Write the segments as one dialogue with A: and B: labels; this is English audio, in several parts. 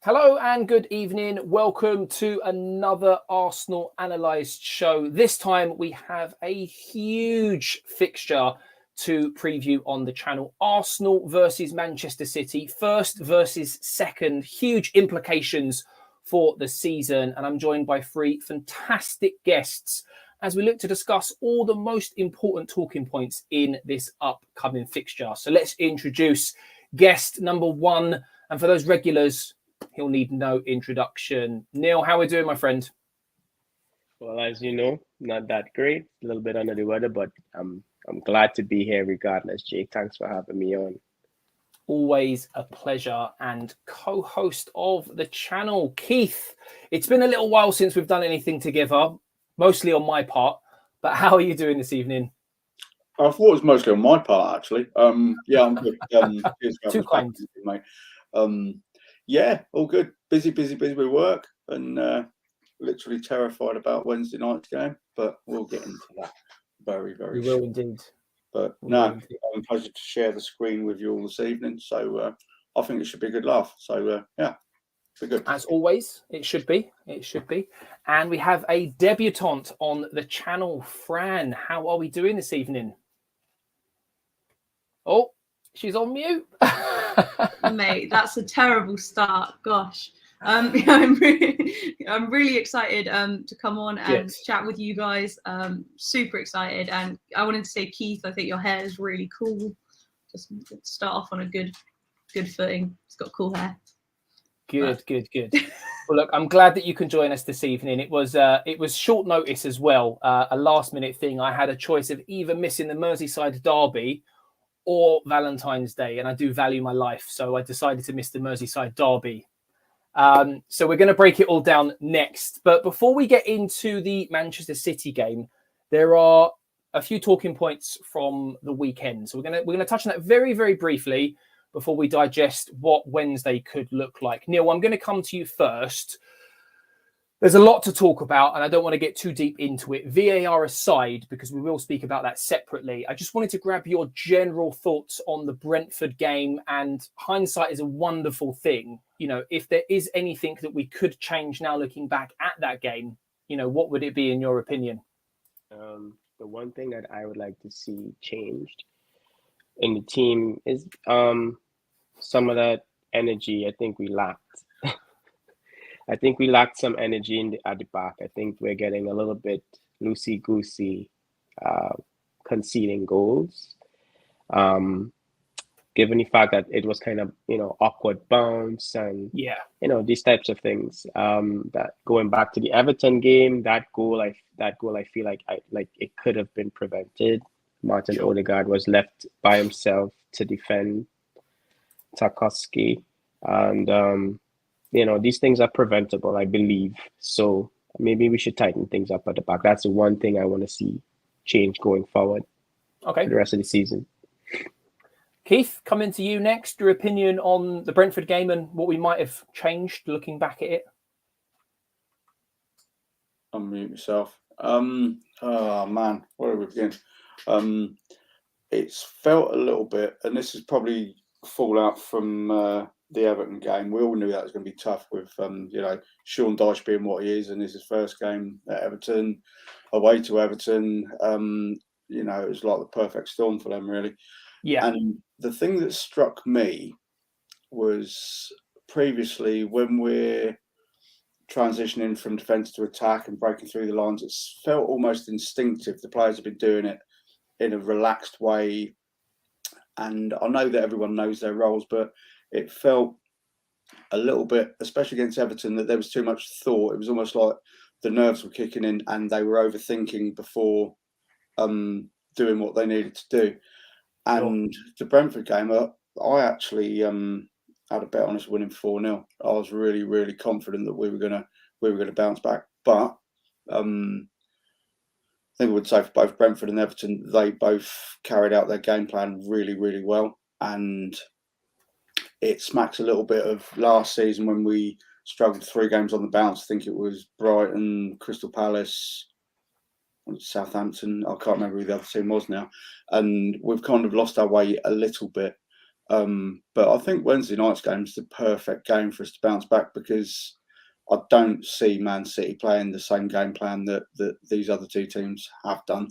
A: Hello and good evening. Welcome to another Arsenal Analysed show. This time we have a huge fixture to preview on the channel. Arsenal versus Manchester City, first versus second. Huge implications for the season. And I'm joined by three fantastic guests as we look to discuss all the most important talking points in this upcoming fixture. So let's introduce guest number one. And for those regulars, he'll need no introduction. Neil, how are we doing, my friend?
B: Well, as you know, not that great. A little bit under the weather, but I'm glad to be here regardless, Jake. Thanks for having me on.
A: Always a pleasure. And co-host of the channel, Keith. It's been a little while since we've done anything together, mostly on my part. But how are you doing this evening?
C: I thought it was mostly on my part, actually. Yeah, I'm good.
A: Too kind,
C: mate. Yeah, all good. Busy with work, and literally terrified about Wednesday night's game. But we'll get into that very short.
A: We will indeed.
C: But I'm a pleasure to share the screen with you all this evening. So I think it should be a good laugh. So yeah, be good.
A: As always, it should be. And we have a debutante on the channel, Fran. How are we doing this evening? Oh, she's on mute.
D: Mate, that's a terrible start. Gosh. I'm really excited to come on and chat with you guys. Super excited. And I wanted to say, Keith, I think your hair is really cool. Just start off on a good footing. It's got cool hair.
A: Good. Well, look, I'm glad that you can join us this evening. It was short notice as well, a last minute thing. I had a choice of either missing the Merseyside derby or Valentine's Day, and I do value my life, so I decided to miss the Merseyside derby. So we're going to break it all down next. But before we get into the Manchester City game, there are a few talking points from the weekend. So we're going to touch on that very, very briefly before we digest what Wednesday could look like. Neil, I'm going to come to you first. There's a lot to talk about, and I don't want to get too deep into it. VAR aside, because we will speak about that separately. I just wanted to grab your general thoughts on the Brentford game, and hindsight is a wonderful thing. You know, if there is anything that we could change now looking back at that game, you know, what would it be in your opinion?
B: The one thing that I would like to see changed in the team is some of that energy I think we lacked. I think we lacked some energy at the back. I think we're getting a little bit loosey-goosey, conceding goals. Given the fact that it was kind of, awkward bounce and, these types of things. That going back to the Everton game, that goal I feel like it could have been prevented. Martin Odegaard was left by himself to defend Tarkowski, and these things are preventable, I believe. So maybe we should tighten things up at the back. That's the one thing I want to see change going forward.
A: Okay.
B: For the rest of the season.
A: Keith, coming to you next. Your opinion on the Brentford game and what we might have changed looking back at it.
C: Unmute yourself. Oh man, where do we begin? It's felt a little bit, and this is probably fallout from the Everton game. We all knew that was going to be tough with Sean Dyche being what he is, and it's his first game at Everton, away to Everton. It was like the perfect storm for them, really.
A: Yeah.
C: And the thing that struck me was previously when we're transitioning from defence to attack and breaking through the lines, it's felt almost instinctive. The players have been doing it in a relaxed way. And I know that everyone knows their roles, but it felt a little bit, especially against Everton, that there was too much thought. It was almost like the nerves were kicking in and they were overthinking before doing what they needed to do. And the Brentford game, I actually had a bet on us winning 4-0. I was really, really confident that we were gonna bounce back. But I think I would say for both Brentford and Everton, they both carried out their game plan really, really well. And it smacks a little bit of last season when we struggled 3 games on the bounce. I think it was Brighton, Crystal Palace, Southampton. I can't remember who the other team was now. And we've kind of lost our way a little bit. But I think Wednesday night's game is the perfect game for us to bounce back, because I don't see Man City playing the same game plan that these other two teams have done.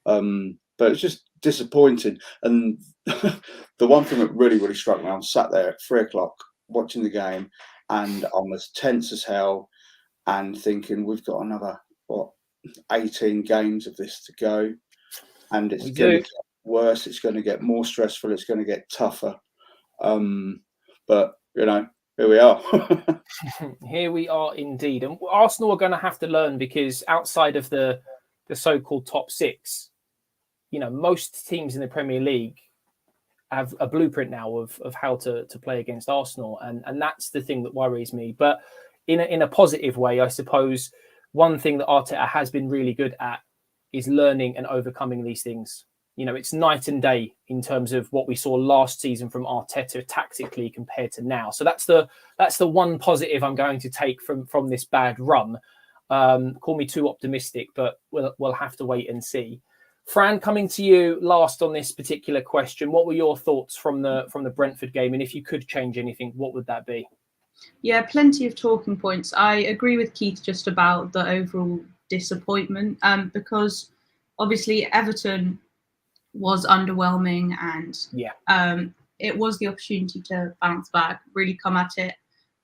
C: But it's just disappointing. And the one thing that really, really struck me, I was sat there at 3:00 watching the game, and I was tense as hell and thinking, we've got another, 18 games of this to go. And it's going to get worse. It's going to get more stressful. It's going to get tougher. But, here we are.
A: Here we are indeed. And Arsenal are going to have to learn, because outside of the so-called top six, most teams in the Premier League have a blueprint now of how to play against Arsenal. And that's the thing that worries me. But in a positive way, I suppose, one thing that Arteta has been really good at is learning and overcoming these things. It's night and day in terms of what we saw last season from Arteta tactically compared to now. So that's the one positive I'm going to take from this bad run. Call me too optimistic, but we'll have to wait and see. Fran, coming to you last on this particular question, what were your thoughts from the Brentford game? And if you could change anything, what would that be?
D: Yeah, plenty of talking points. I agree with Keith just about the overall disappointment, because obviously Everton was underwhelming, and it was the opportunity to bounce back, really come at it.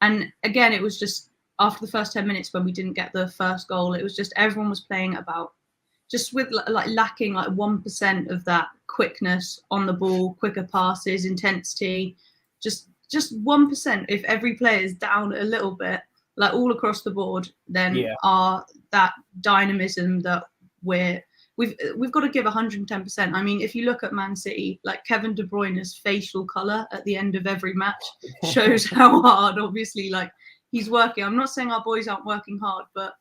D: And again, it was just after the first 10 minutes when we didn't get the first goal, it was just everyone was playing about just with lacking 1% of that quickness on the ball, quicker passes, intensity, just 1%. If every player is down a little bit, all across the board, then that dynamism that we've got to give 110%. I mean, if you look at Man City, Kevin De Bruyne's facial colour at the end of every match shows how hard, obviously, he's working. I'm not saying our boys aren't working hard, but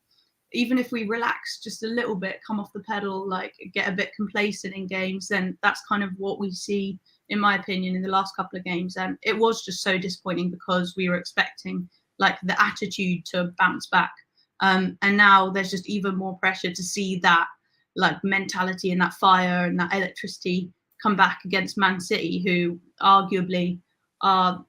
D: even if we relax just a little bit, come off the pedal, get a bit complacent in games, then that's kind of what we see, in my opinion, in the last couple of games. And it was just so disappointing, because we were expecting the attitude to bounce back. And now there's just even more pressure to see that mentality and that fire and that electricity come back against Man City, who arguably are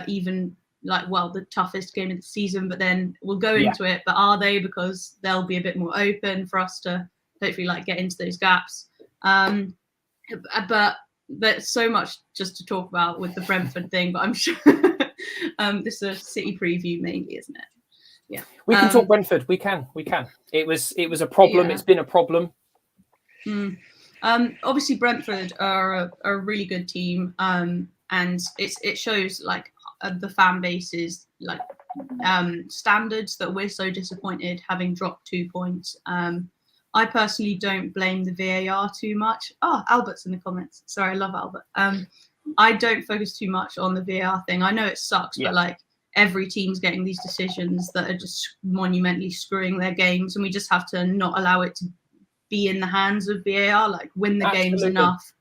D: even the toughest game of the season. But then we'll go into it, but are they? Because they'll be a bit more open for us to hopefully get into those gaps. But there's so much just to talk about with the Brentford thing, but I'm sure this is a City preview mainly, isn't it? Yeah,
A: we can talk Brentford. We can. It was a problem. It's been a problem.
D: Obviously Brentford are a really good team, and it shows the fan base's standards that we're so disappointed having dropped 2 points. I personally don't blame the VAR too much. Oh, Albert's in the comments. Sorry, I love Albert. I don't focus too much on the VAR thing. I know it sucks, but every team's getting these decisions that are just monumentally screwing their games, and we just have to not allow it to be in the hands of VAR. Win the games enough,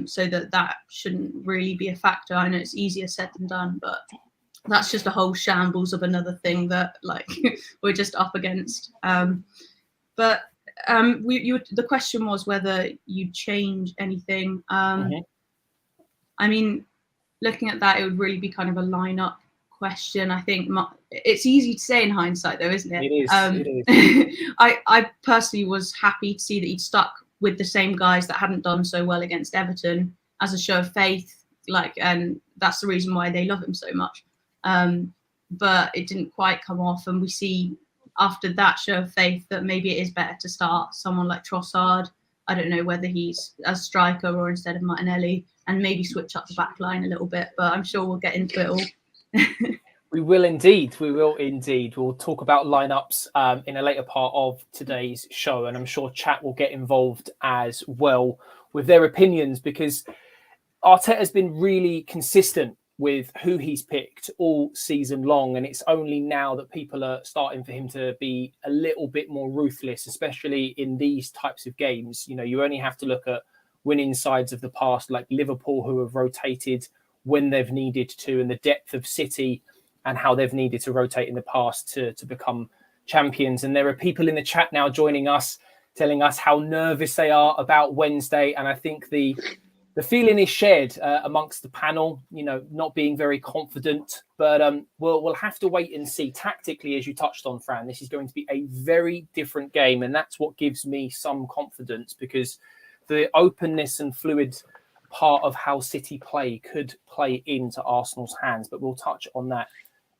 D: so that shouldn't really be a factor. I know it's easier said than done, but that's just a whole shambles of another thing that we're just up against. But the question was whether you'd change anything. I mean, looking at that, it would really be kind of a lineup question. I think it's easy to say in hindsight, though, isn't it?
A: It is.
D: I personally was happy to see that he'd stuck with the same guys that hadn't done so well against Everton as a show of faith, and that's the reason why they love him so much. But it didn't quite come off, and we see after that show of faith that maybe it is better to start someone like Trossard. I don't know whether he's a striker or instead of Martinelli, and maybe switch up the back line a little bit, but I'm sure we'll get into it all.
A: We will indeed. We'll talk about lineups in a later part of today's show, and I'm sure chat will get involved as well with their opinions, because Arteta has been really consistent with who he's picked all season long, and it's only now that people are starting for him to be a little bit more ruthless, especially in these types of games. You only have to look at winning sides of the past, like Liverpool, who have rotated when they've needed to, and the depth of City and how they've needed to rotate in the past to become champions. And there are people in the chat now joining us, telling us how nervous they are about Wednesday. And I think the The feeling is shared amongst the panel, you know, not being very confident, but we'll have to wait and see. Tactically, as you touched on, Fran, this is going to be a very different game, and that's what gives me some confidence, because the openness and fluid part of how City play could play into Arsenal's hands, but we'll touch on that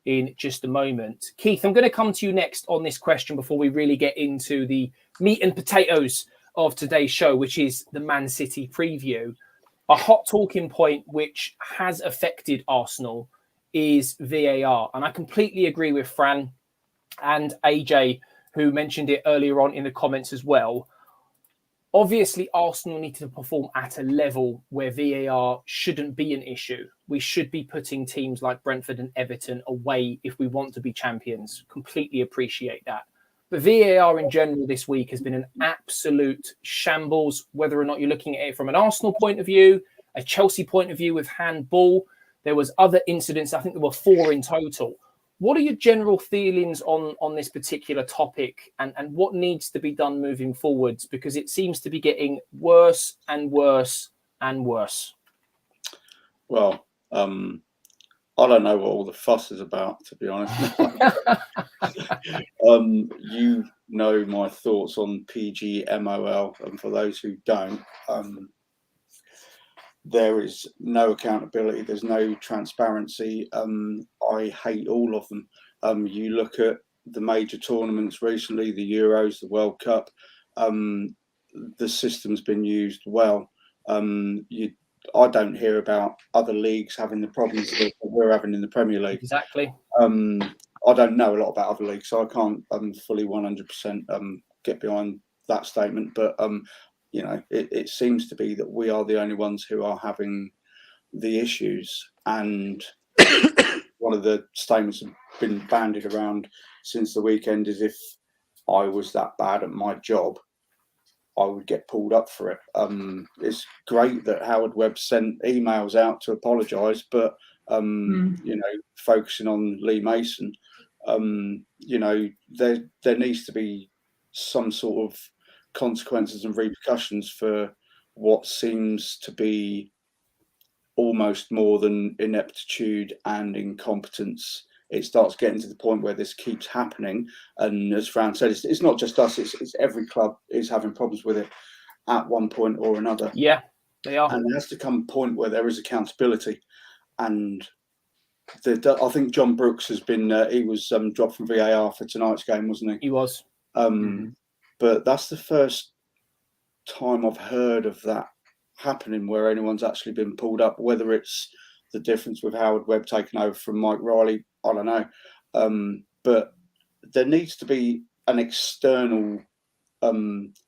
A: in just a moment. Keith, I'm going to come to you next on this question before we really get into the meat and potatoes of today's show, which is the Man City preview. A hot talking point which has affected Arsenal is VAR. And I completely agree with Fran and AJ, who mentioned it earlier on in the comments as well. Obviously, Arsenal need to perform at a level where VAR shouldn't be an issue. We should be putting teams like Brentford and Everton away if we want to be champions. Completely appreciate that. But VAR in general this week has been an absolute shambles, whether or not you're looking at it from an Arsenal point of view, a Chelsea point of view with handball. There was other incidents. I think there were 4 in total. What are your general feelings on this particular topic, and what needs to be done moving forwards? Because it seems to be getting worse and worse and worse.
C: Well, I don't know what all the fuss is about, to be honest. You know my thoughts on PGMOL, and for those who don't, there is no accountability. There's no transparency. I hate all of them. You look at the major tournaments recently, the Euros, the World Cup. The system's been used well. I don't hear about other leagues having the problems that we're having in the Premier League.
A: Exactly.
C: I don't know a lot about other leagues, so I can't fully 100% get behind that statement. But you know, it seems to be that we are the only ones who are having the issues. And one of the statements that have been bandied around since the weekend is, if I was that bad at my job, I would get pulled up for it. It's great that Howard Webb sent emails out to apologise, but you know, focusing on Lee Mason, you know, there needs to be some sort of consequences and repercussions for what seems to be almost more than ineptitude and incompetence. It starts getting to the point where this keeps happening, and as Fran said, it's not just us; it's every club is having problems with it at one point or another.
A: Yeah, they are.
C: And there has to come a point where there is accountability. And I think John Brooks has been he was dropped from VAR for tonight's game, wasn't he?
A: He was.
C: But that's the first time I've heard of that happening, where anyone's actually been pulled up. Whether it's the difference with Howard Webb taking over from Mike Riley, I don't know. But there needs to be an external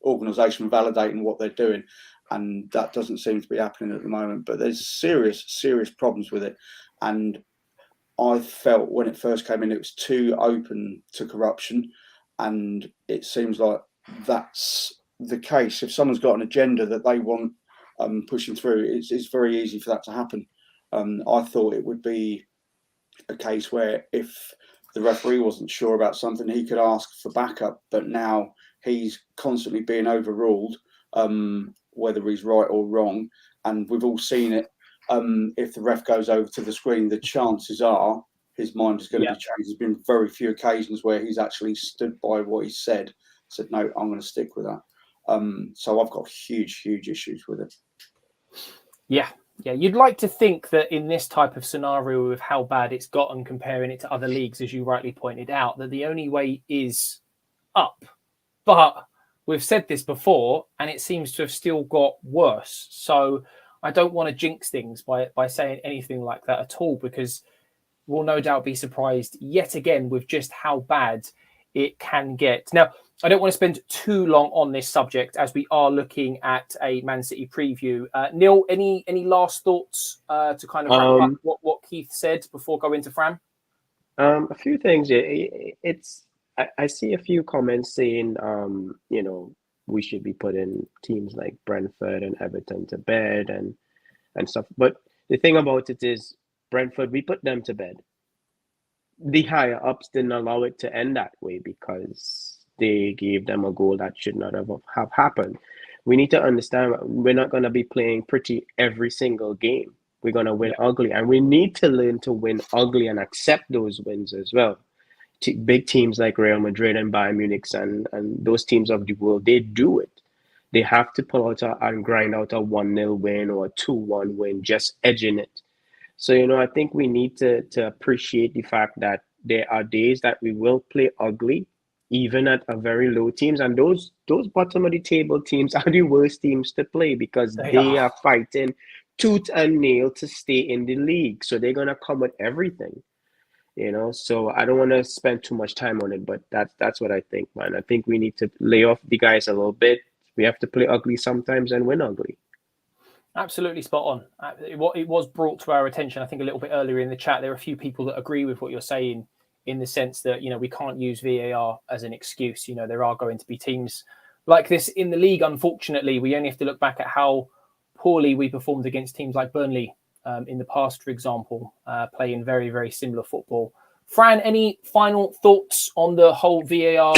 C: organisation validating what they're doing, and that doesn't seem to be happening at the moment. But there's serious problems with it, and I felt when it first came in, it was too open to corruption, and it seems like that's the case. If someone's got an agenda that they want pushing through, it's very easy for that to happen. I thought it would be a case where if the referee wasn't sure about something, he could ask for backup, but now he's constantly being overruled, whether he's right or wrong. And we've all seen it. If the ref goes over to the screen, the chances are his mind is going to be changed. There's been very few occasions where he's actually stood by what he said no, I'm going to stick with that. So I've got huge issues with it. Yeah,
A: you'd like to think that in this type of scenario, with how bad it's gotten, comparing it to other leagues, as you rightly pointed out, that the only way is up. But we've said this before, and it seems to have still got worse. So I don't want to jinx things by saying anything like that at all, because we'll no doubt be surprised yet again with just how bad it can get. Now, I don't want to spend too long on this subject, as we are looking at a Man City preview. Neil, any last thoughts to kind of wrap up what Keith said before going to Fran?
B: A few things. I see a few comments saying, you know, we should be putting teams like Brentford and Everton to bed and stuff. But the thing about it is, Brentford, we put them to bed. The higher ups didn't allow it to end that way because they gave them a goal that should not have happened. we need to understand we're not going to be playing pretty every single game. We're going to win ugly, and we need to learn to win ugly and accept those wins as well. Big teams like Real Madrid and Bayern Munich and those teams of the world, they do it. They have to pull out and grind out a 1-0 win or a 2-1 win, just edging it. So, I think we need to appreciate the fact that there are days that we will play ugly, even at a very low teams. And those bottom of the table teams are the worst teams to play because they are fighting tooth and nail to stay in the league. So they're going to come with everything, So I don't want to spend too much time on it, but that's what I think, man. I think we need to lay off the guys a little bit. We have to play ugly sometimes and win ugly.
A: Absolutely spot on. It was brought to our attention, I think, a little bit earlier in the chat. There are a few people that agree with what you're saying in the sense that, we can't use VAR as an excuse. There are going to be teams like this in the league. Unfortunately, we only have to look back at how poorly we performed against teams like Burnley in the past, for example, playing very, very similar football. Fran, any final thoughts on the whole VAR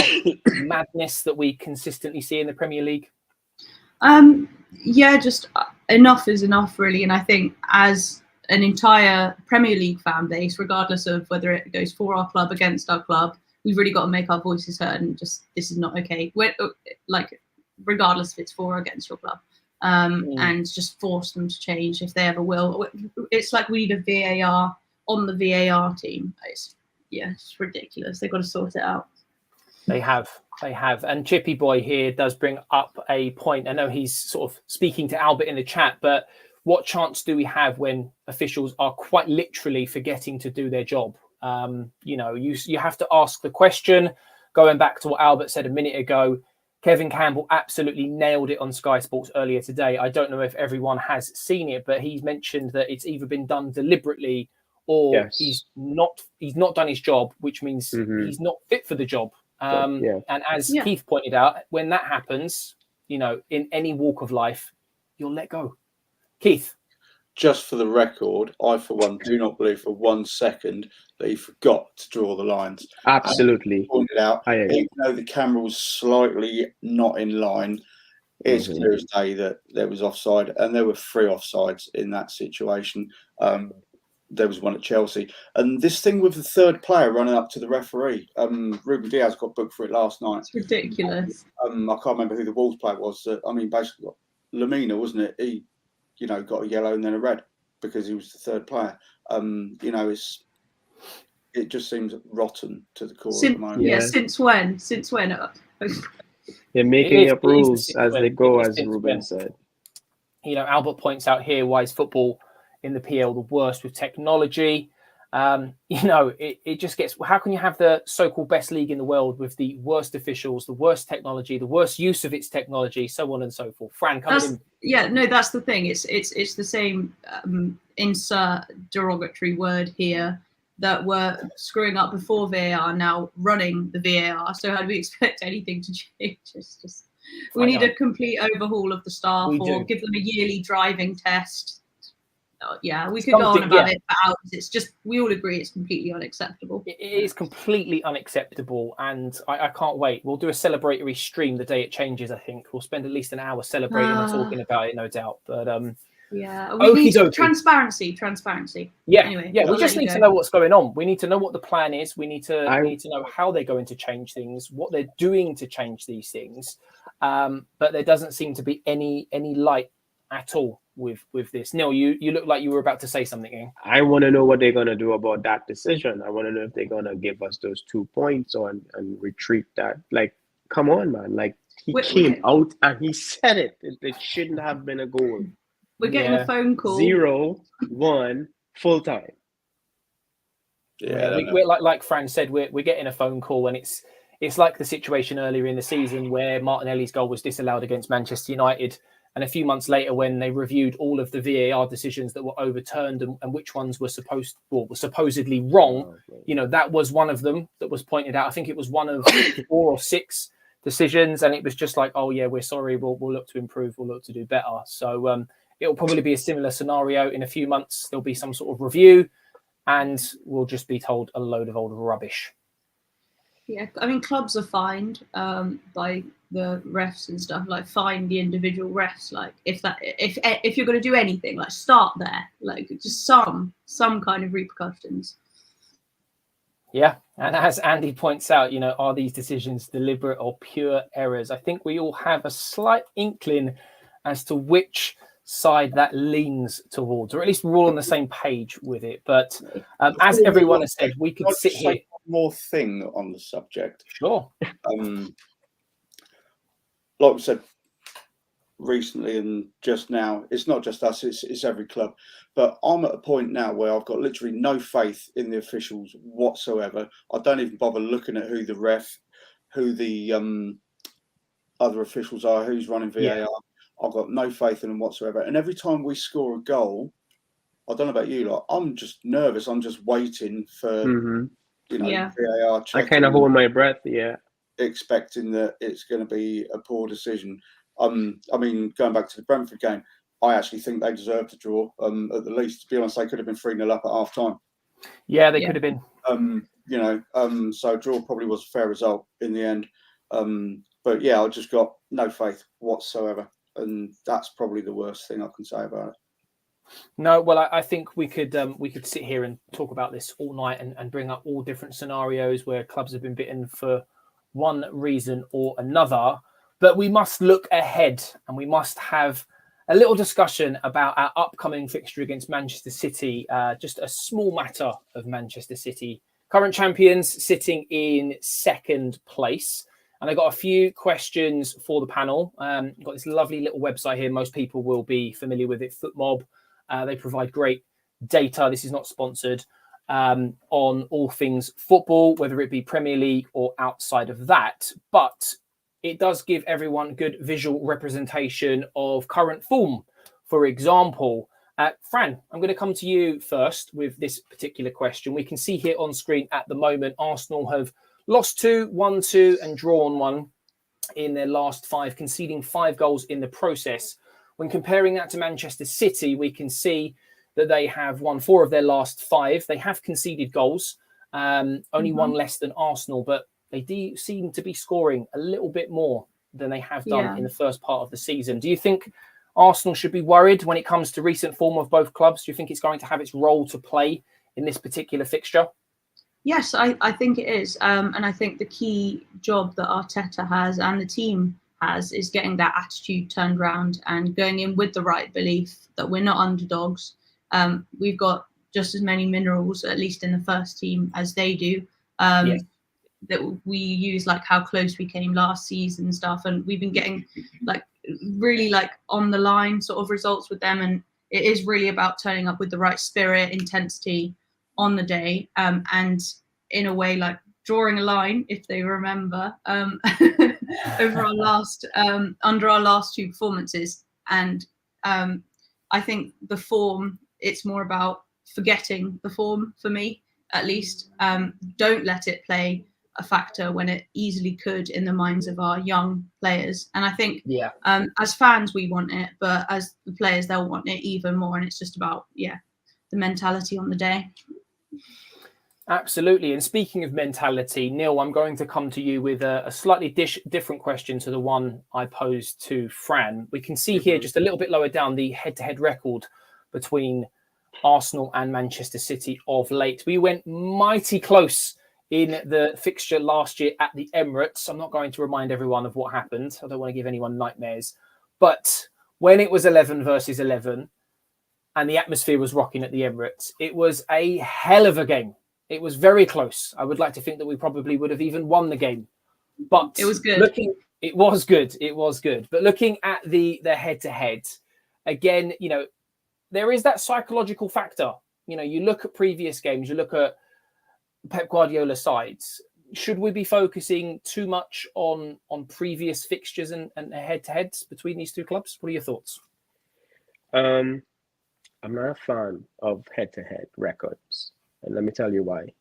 A: madness that we consistently see in the Premier League?
D: Yeah, just enough is enough, really. And I think as an entire Premier League fan base, regardless of whether it goes for our club, against our club, we've really got to make our voices heard and just, this is not okay. Regardless if it's for or against your club. And just force them to change if they ever will. It's like we need a VAR on the VAR team. It's ridiculous. They've got to sort it out.
A: They have. And Chippy Boy here does bring up a point. I know he's sort of speaking to Albert in the chat, but what chance do we have when officials are quite literally forgetting to do their job? You have to ask the question. Going back to what Albert said a minute ago, Kevin Campbell absolutely nailed it on Sky Sports earlier today. I don't know if everyone has seen it, but he's mentioned that it's either been done deliberately or he's not done his job, which means he's not fit for the job. And as Keith pointed out, when that happens, in any walk of life, you'll let go. Keith?
C: Just for the record, I, for one, do not believe for 1 second that he forgot to draw the lines.
B: Absolutely.
C: Pointed out, even though the camera was slightly not in line, it's clear as day that there was offside, and there were 3 offsides in that situation. There was one at Chelsea. And this thing with the third player running up to the referee, Ruben Diaz got booked for it last night.
D: It's ridiculous.
C: I can't remember who the Wolves player was. Basically, Lamina, wasn't it? He, got a yellow and then a red because he was the third player. It just seems rotten to the core at the moment.
D: Yeah, since when?
B: They're making up rules as they go, as Ruben said.
A: Albert points out here, why is football in the PL the worst with technology? It just gets, how can you have the so-called best league in the world with the worst officials, the worst technology, the worst use of its technology, so on and so forth? Fran, come in.
D: Yeah, no, that's the thing. It's the same insert derogatory word here that were screwing up before VAR, now running the VAR. So how do we expect anything to change? We need a complete overhaul of the staff, or give them a yearly driving test. We could go on about it for hours. It's just, we all agree it's completely unacceptable.
A: It is completely unacceptable, and I can't wait. We'll do a celebratory stream the day it changes, I think. We'll spend at least an hour celebrating and talking about it, no doubt. But
D: we need transparency.
A: Yeah,
D: anyway,
A: we just need to know what's going on. We need to know what the plan is. We need to know how they're going to change things, what they're doing to change these things. But there doesn't seem to be any light at all with this. Neil, you look like you were about to say something. Eh?
B: I want to know what they're going to do about that decision. I want to know if they're going to give us those 2 points and retreat that. Like, come on, man. Like, he came out and he said it. It shouldn't have been a goal.
D: We're getting a phone call.
B: 0-1 full time.
A: Yeah, we're like Fran said, we're getting a phone call, and it's like the situation earlier in the season where Martinelli's goal was disallowed against Manchester United. And a few months later, when they reviewed all of the VAR decisions that were overturned and which ones were supposedly wrong, that was one of them that was pointed out. I think it was one of 4 or 6 decisions, and it was just like, oh yeah, we're sorry, we'll look to improve, we'll look to do better. So it'll probably be a similar scenario in a few months. There'll be some sort of review, and we'll just be told a load of old rubbish.
D: Yeah, I mean, clubs are fined by the refs and stuff. Like, fine the individual refs. Like, if you're going to do anything, like, start there. Like, just some kind of repercussions.
A: Yeah, and as Andy points out, are these decisions deliberate or pure errors? I think we all have a slight inkling as to which side that leans towards, or at least we're all on the same page with it. But as everyone has said, we could sit here.
C: One more thing on the subject.
A: Sure.
C: Like we said recently and just now, it's not just us, it's every club. But I'm at a point now where I've got literally no faith in the officials whatsoever. I don't even bother looking at who the other officials are, who's running VAR. Yeah. I've got no faith in them whatsoever. And every time we score a goal, I don't know about you lot, I'm just nervous. I'm just waiting for VAR check.
B: I kind of hold my breath,
C: expecting that it's going to be a poor decision. I mean, going back to the Brentford game, I actually think they deserved a draw. At the least, to be honest, they could have been 3-0 up at half time.
A: Yeah, they could have been.
C: So draw probably was a fair result in the end. But yeah, I just got no faith whatsoever, and that's probably the worst thing I can say about it.
A: No, well, I think we could sit here and talk about this all night and bring up all different scenarios where clubs have been bitten for one reason or another. But we must look ahead, and we must have a little discussion about our upcoming fixture against Manchester City. Just a small matter of Manchester City, current champions, sitting in second place. And I got a few questions for the panel. I've got this lovely little website here. Most people will be familiar with it, FootMob. They provide great data. This is not sponsored, on all things football, whether it be Premier League or outside of that. But it does give everyone good visual representation of current form. For example, Fran, I'm going to come to you first with this particular question. We can see here on screen at the moment, Arsenal have lost 2, won 2, and drawn 1 in their last 5, conceding 5 goals in the process. When comparing that to Manchester City, we can see that they have won 4 of their last 5. They have conceded goals, only one less than Arsenal, but they do seem to be scoring a little bit more than they have done in the first part of the season. Do you think Arsenal should be worried when it comes to recent form of both clubs? Do you think it's going to have its role to play in this particular fixture?
D: Yes, I think it is. And I think the key job that Arteta has and the team has is getting that attitude turned around and going in with the right belief that we're not underdogs. We've got just as many minerals, at least in the first team, as they do. That we use, like how close we came last season and stuff, and we've been getting like really like on the line sort of results with them, and it is really about turning up with the right spirit, intensity on the day, and in a way like drawing a line, if they remember, over our last under our last 2 performances. And I think the form, it's more about forgetting the form for me, at least. Don't let it play a factor when it easily could in the minds of our young players. And I think as fans we want it, but as the players they'll want it even more. And it's just about the mentality on the day.
A: Absolutely. And speaking of mentality, Neil, I'm going to come to you with a slightly different question to the one I posed to Fran. We can see here just a little bit lower down the head-to-head record between Arsenal and Manchester City of late. We went mighty close in the fixture last year at the Emirates. I'm not going to remind everyone of what happened. I don't want to give anyone nightmares. But when it was 11 versus 11 and the atmosphere was rocking at the Emirates, it was a hell of a game. It was very close. I would like to think that we probably would have even won the game. But
D: it was good.
A: It was good. But looking at the head-to-head, again, there is that psychological factor. You look at previous games, you look at Pep Guardiola sides. Should we be focusing too much on previous fixtures and head-to-heads between these 2 clubs? What are your thoughts?
B: I'm not a fan of head-to-head records, and let me tell you why.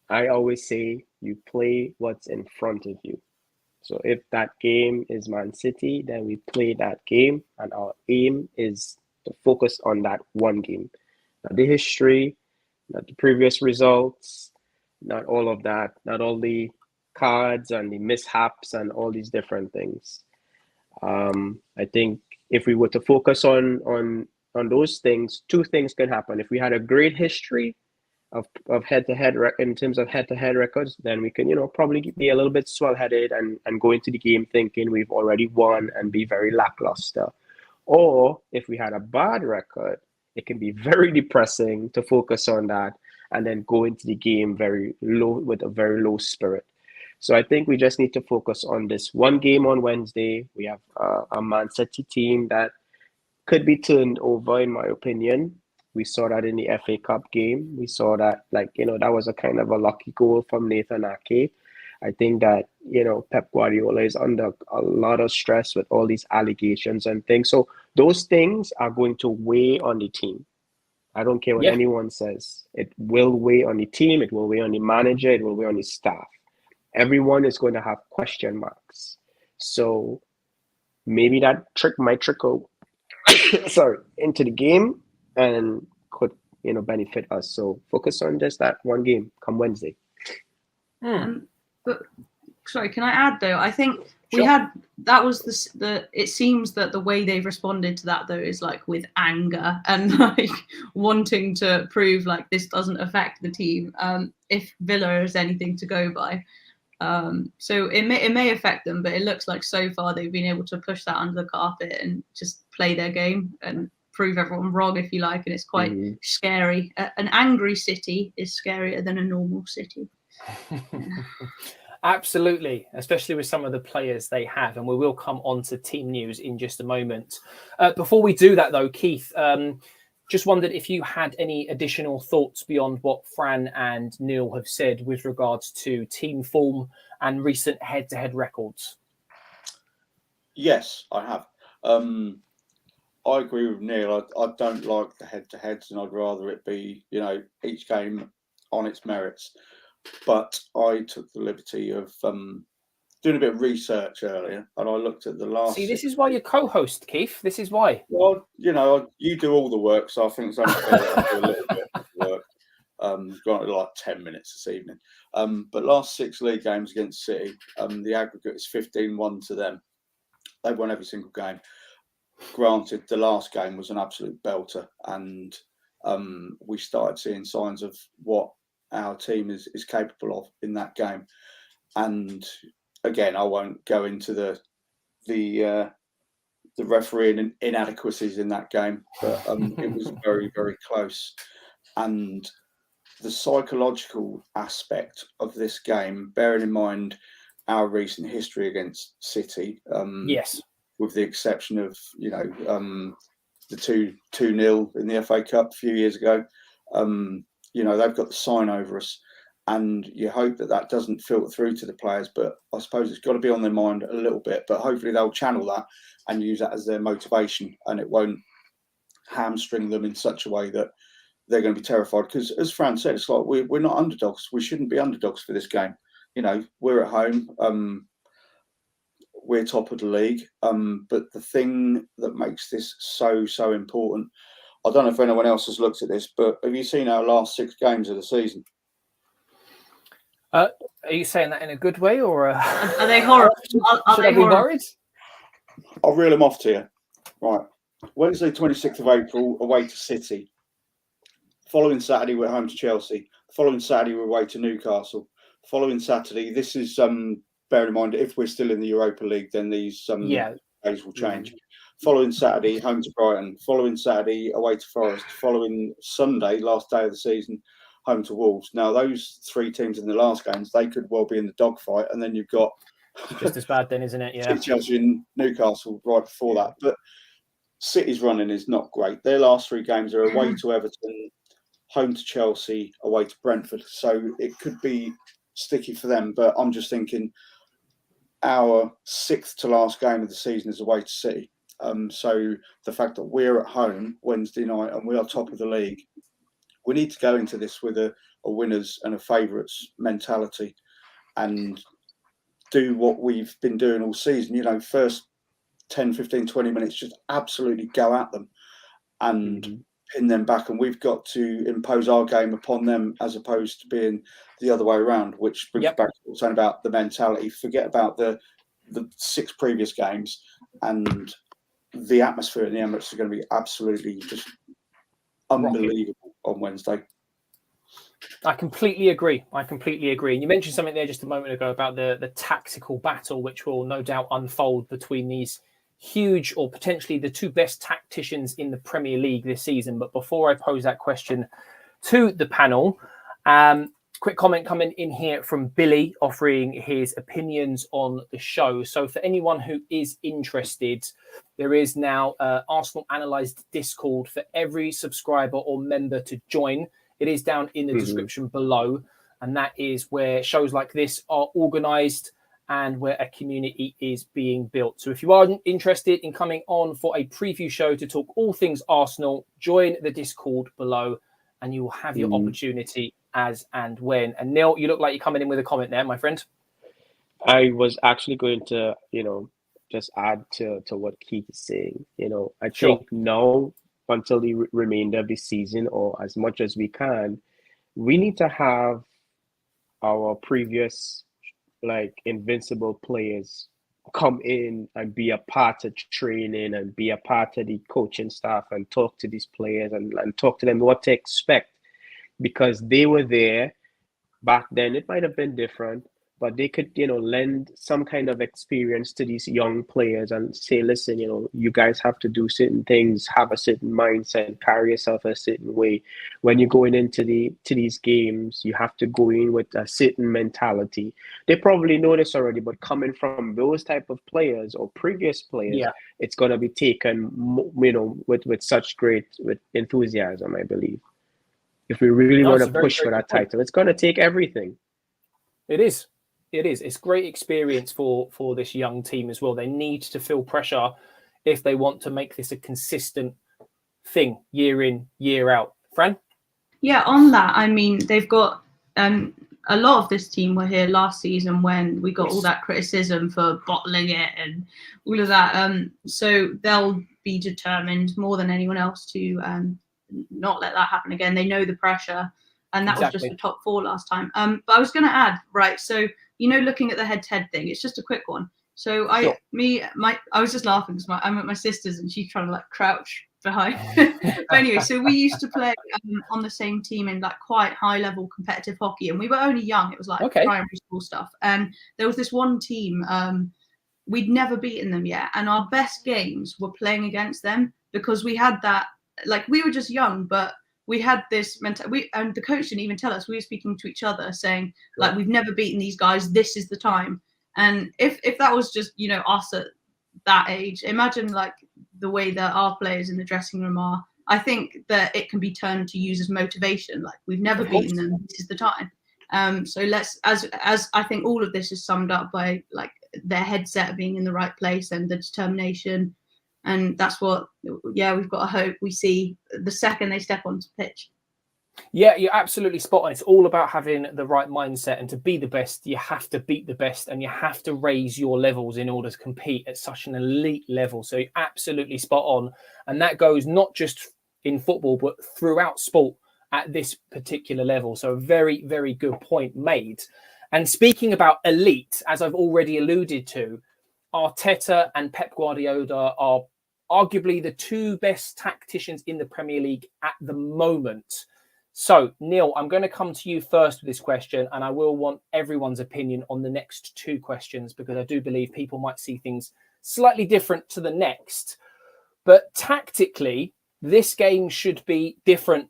B: I always say you play what's in front of you. So if that game is Man City, then we play that game, and our aim is to focus on that one game. Now, the history, the previous results, not all of that, not all the cards and the mishaps and all these different things. I think if we were to focus on those things, two things can happen. If we had a great history of head-to-head in terms of head-to-head records, then we can, probably be a little bit swell-headed and go into the game thinking we've already won and be very lackluster. Or if we had a bad record, it can be very depressing to focus on that and then go into the game very low with a very low spirit. So I think we just need to focus on this one game on Wednesday. We have a Man City team that could be turned over, in my opinion. We saw that in the FA Cup game. We saw that, that was a kind of a lucky goal from Nathan Ake. I think that, Pep Guardiola is under a lot of stress with all these allegations and things. So those things are going to weigh on the team. I don't care what anyone says. It will weigh on the team. It will weigh on the manager. It will weigh on the staff. Everyone is going to have question marks. So maybe that might trickle into the game and could, benefit us. So focus on just that one game come Wednesday.
D: But sorry, can I add though? I think it seems that the way they've responded to that though is like with anger and like wanting to prove like this doesn't affect the team. If Villa is anything to go by. So it may affect them, but it looks like so far they've been able to push that under the carpet and just play their game and prove everyone wrong, if you like. And it's quite scary. An angry City is scarier than a normal City.
A: Absolutely, especially with some of the players they have. And we will come on to team news in just a moment. Before we do that, though, Keith, just wondered if you had any additional thoughts beyond what Fran and Neil have said with regards to team form and recent head-to-head records.
C: Yes, I have. I agree with Neil. I don't like the head-to-heads, and I'd rather it be, each game on its merits. But I took the liberty of doing a bit of research earlier, and I looked at the last.
A: See, this is why you're co-host, Keith. This is why.
C: Well, you do all the work, so I think it's only fair that I do a little bit of work. Granted, like 10 minutes this evening. But last 6 league games against City, the aggregate is 15-1 to them. They've won every single game. Granted, the last game was an absolute belter, and we started seeing signs of what our team is capable of in that game. And again, I won't go into the refereeing inadequacies in that game, but it was very, very close. And the psychological aspect of this game, bearing in mind our recent history against City,
A: yes,
C: with the exception of the 2-0 in the FA Cup a few years ago, they've got the sign over us, and you hope that doesn't filter through to the players. But I suppose it's got to be on their mind a little bit. But hopefully they'll channel that and use that as their motivation, and it won't hamstring them in such a way that they're going to be terrified. Because as Fran said, it's like we're not underdogs. We shouldn't be underdogs for this game. We're at home. We're top of the league. But the thing that makes this so important, I don't know if anyone else has looked at this, but have you seen our last 6 games of the season?
A: Are you saying that in a good way, or
D: are they horrible?
A: Should I be worried?
C: I'll reel them off to you. Right. Wednesday, 26th of April, away to City. Following Saturday, we're home to Chelsea. Following Saturday, we're away to Newcastle. Following Saturday, this is, bear in mind, if we're still in the Europa League, then these days will change. Following Saturday, home to Brighton. Following Saturday, away to Forest. Following Sunday, last day of the season, home to Wolves. Now, those 3 teams in the last games, they could well be in the dogfight. And then you've got...
A: just as bad then, isn't it? Yeah.
C: Chelsea and Newcastle right before that. But City's running is not great. Their last 3 games are away to Everton, home to Chelsea, away to Brentford. So it could be sticky for them. But I'm just thinking our 6th to last game of the season is away to City. So the fact that we're at home Wednesday night and we are top of the league, we need to go into this with a winners and a favourites mentality and do what we've been doing all season. First 10, 15, 20 minutes, just absolutely go at them. And pin them back, and we've got to impose our game upon them as opposed to being the other way around, which brings back to what we're saying about the mentality. Forget about the 6 previous games, and the atmosphere in the Emirates is going to be absolutely just unbelievable on Wednesday.
A: I completely agree. And you mentioned something there just a moment ago about the tactical battle, which will no doubt unfold between these huge, or potentially the 2 best tacticians in the Premier League this season. But before I pose that question to the panel, quick comment coming in here from Billy, offering his opinions on the show. So for anyone who is interested, there is now Arsenal Analysed Discord for every subscriber or member to join. It is down in the description below. And that is where shows like this are organised and where a community is being built. So if you are interested in coming on for a preview show to talk all things Arsenal, join the Discord below and you will have your opportunity as and when. And Neil, you look like you're coming in with a comment there, my friend.
B: I was actually going to, just add to what Keith is saying. I think now, until the remainder of the season, or as much as we can, we need to have our previous invincible players come in and be a part of training and be a part of the coaching staff and talk to these players and talk to them what to expect, because they were there back then. It might have been different, but they could, lend some kind of experience to these young players and say, listen, you guys have to do certain things, have a certain mindset, carry yourself a certain way. When you're going into these games, you have to go in with a certain mentality. They probably know this already, but coming from those type of players or previous players, it's going to be taken, with such great enthusiasm, I believe. If we really want to push for that title, it's going to take everything.
A: It is. It's great experience for this young team as well. They need to feel pressure if they want to make this a consistent thing year in, year out. Fran?
D: Yeah, on that, I mean, they've got a lot of this team were here last season when we got all that criticism for bottling it and all of that. So they'll be determined more than anyone else to not let that happen again. They know the pressure. And that was just the top 4 last time. But I was going to add, right, so, looking at the head-to-head thing, it's just a quick one. So I was just laughing because I'm at my sister's and she's trying to crouch behind. But anyway, so we used to play on the same team in quite high-level competitive hockey, and we were only young. It was primary school stuff. And there was this one team, we'd never beaten them yet, and our best games were playing against them because we had that, we were just young, but we had this and the coach didn't even tell us. We were speaking to each other saying, we've never beaten these guys. This is the time. And if that was just, us at that age, imagine the way that our players in the dressing room are. I think that it can be turned to use as motivation. We've never beaten them. This is the time. So let's, as I think all of this is summed up by their headset being in the right place and the determination. And that's what, we've got to hope we see the second they step onto the pitch.
A: Yeah, you're absolutely spot on. It's all about having the right mindset. And to be the best, you have to beat the best and you have to raise your levels in order to compete at such an elite level. So you're absolutely spot on. And that goes not just in football, but throughout sport at this particular level. So a very, very good point made. And speaking about elite, as I've already alluded to, Arteta and Pep Guardiola are arguably the 2 best tacticians in the Premier League at the moment. So, Neil, I'm going to come to you first with this question, and I will want everyone's opinion on the next 2 questions because I do believe people might see things slightly different to the next. But tactically, this game should be different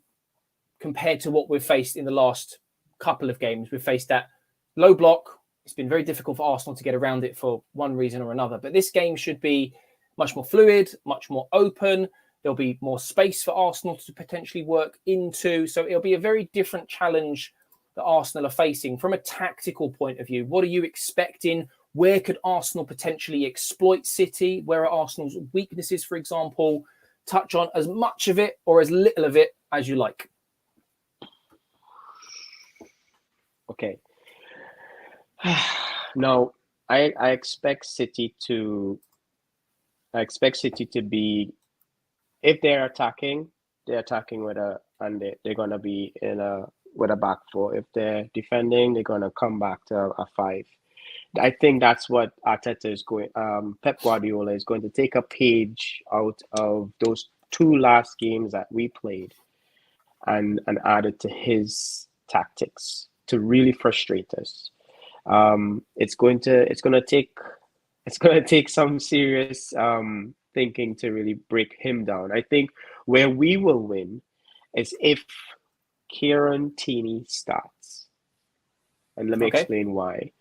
A: compared to what we've faced in the last couple of games. We've faced that low block. It's been very difficult for Arsenal to get around it for one reason or another. But this game should be much more fluid, much more open. There'll be more space for Arsenal to potentially work into. So it'll be a very different challenge that Arsenal are facing. From a tactical point of view, what are you expecting? Where could Arsenal potentially exploit City? Where are Arsenal's weaknesses, for example? Touch on as much of it or as little of it as you like.
B: Okay. Now, I expect City to be, if they're attacking, they're attacking and they're gonna be with a back four. If they're defending, they're gonna come back to a five. I think that's what Arteta is going. Pep Guardiola is going to take a page out of those two last games that we played, and add it to his tactics to really frustrate us. It's going to take some serious thinking to really break him down. I think where we will win is if Kieran Tierney starts, and let me explain why.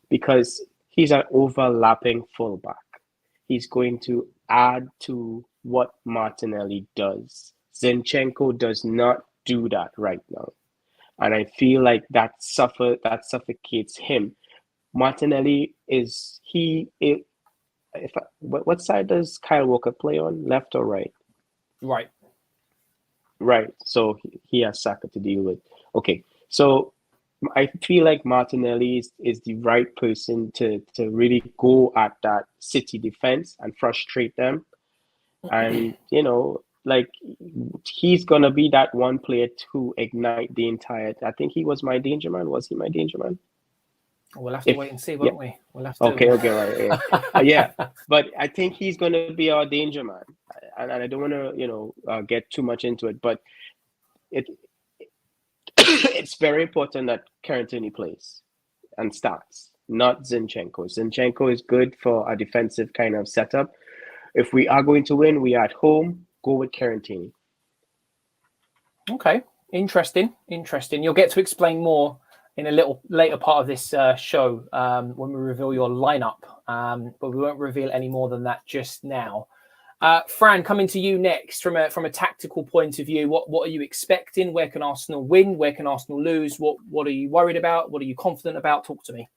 B: Because he's an overlapping fullback. He's going to add to what Martinelli does. Zinchenko does not do that right now. And I feel like that suffocates him. Martinelli what side does Kyle Walker play on? Left or right?
A: Right.
B: Right. So he has Saka to deal with. Okay. So I feel like Martinelli is the right person to really go at that City defense and frustrate them. And, like he's going to be that one player to ignite the entire... I think he was my danger man. Was he my danger man?
A: We'll have to wait and see, won't we? We'll have to.
B: Okay, right. Yeah. But I think he's going to be our danger man. And I don't want to, get too much into it, but it's very important that Tierney plays and starts, not Zinchenko. Zinchenko is good for a defensive kind of setup. If we are going to win, we are at home, go with Tierney.
A: Okay, interesting. You'll get to explain more in a little later part of this show when we reveal your lineup, but we won't reveal any more than that just now. Fran, coming to you next from a tactical point of view, what are you expecting? Where can Arsenal win? Where can Arsenal lose? What are you worried about? What are you confident about? Talk to me.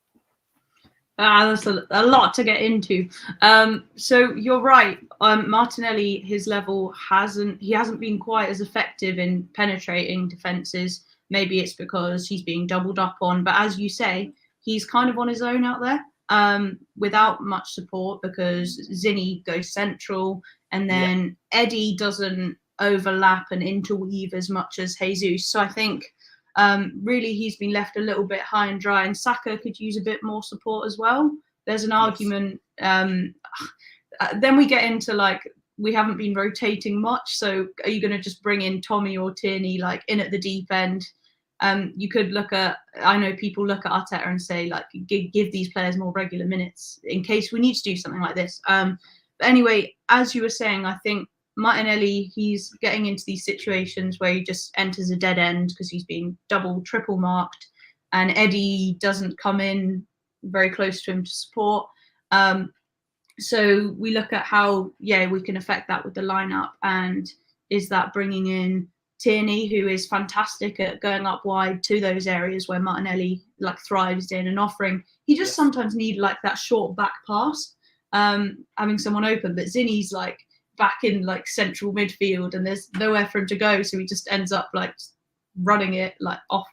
D: That's a lot to get into. So you're right. Martinelli, his level hasn't been quite as effective in penetrating defenses. Maybe it's because he's being doubled up on, but as you say, he's kind of on his own out there. Without much support because Zinny goes central and then Eddie doesn't overlap and interweave as much as Jesus. So I think really he's been left a little bit high and dry, and Saka could use a bit more support as well. There's an argument. Then we get into like, we haven't been rotating much. So are you going to just bring in Tommy or Tierney like in at the deep end? You could look at, I know people look at Arteta and say, like, give these players more regular minutes in case we need to do something like this. But anyway, as you were saying, I think Martinelli, he's getting into these situations where he just enters a dead end because he's being double, triple marked, and Eddie doesn't come in very close to him to support. So we look at how, we can affect that with the lineup, and is that bringing in Tierney, who is fantastic at going up wide to those areas where Martinelli like thrives in and offering. He just sometimes need like that short back pass, having someone open. But Zinny's like back in like central midfield, and there's nowhere for him to go, so he just ends up like running it like off.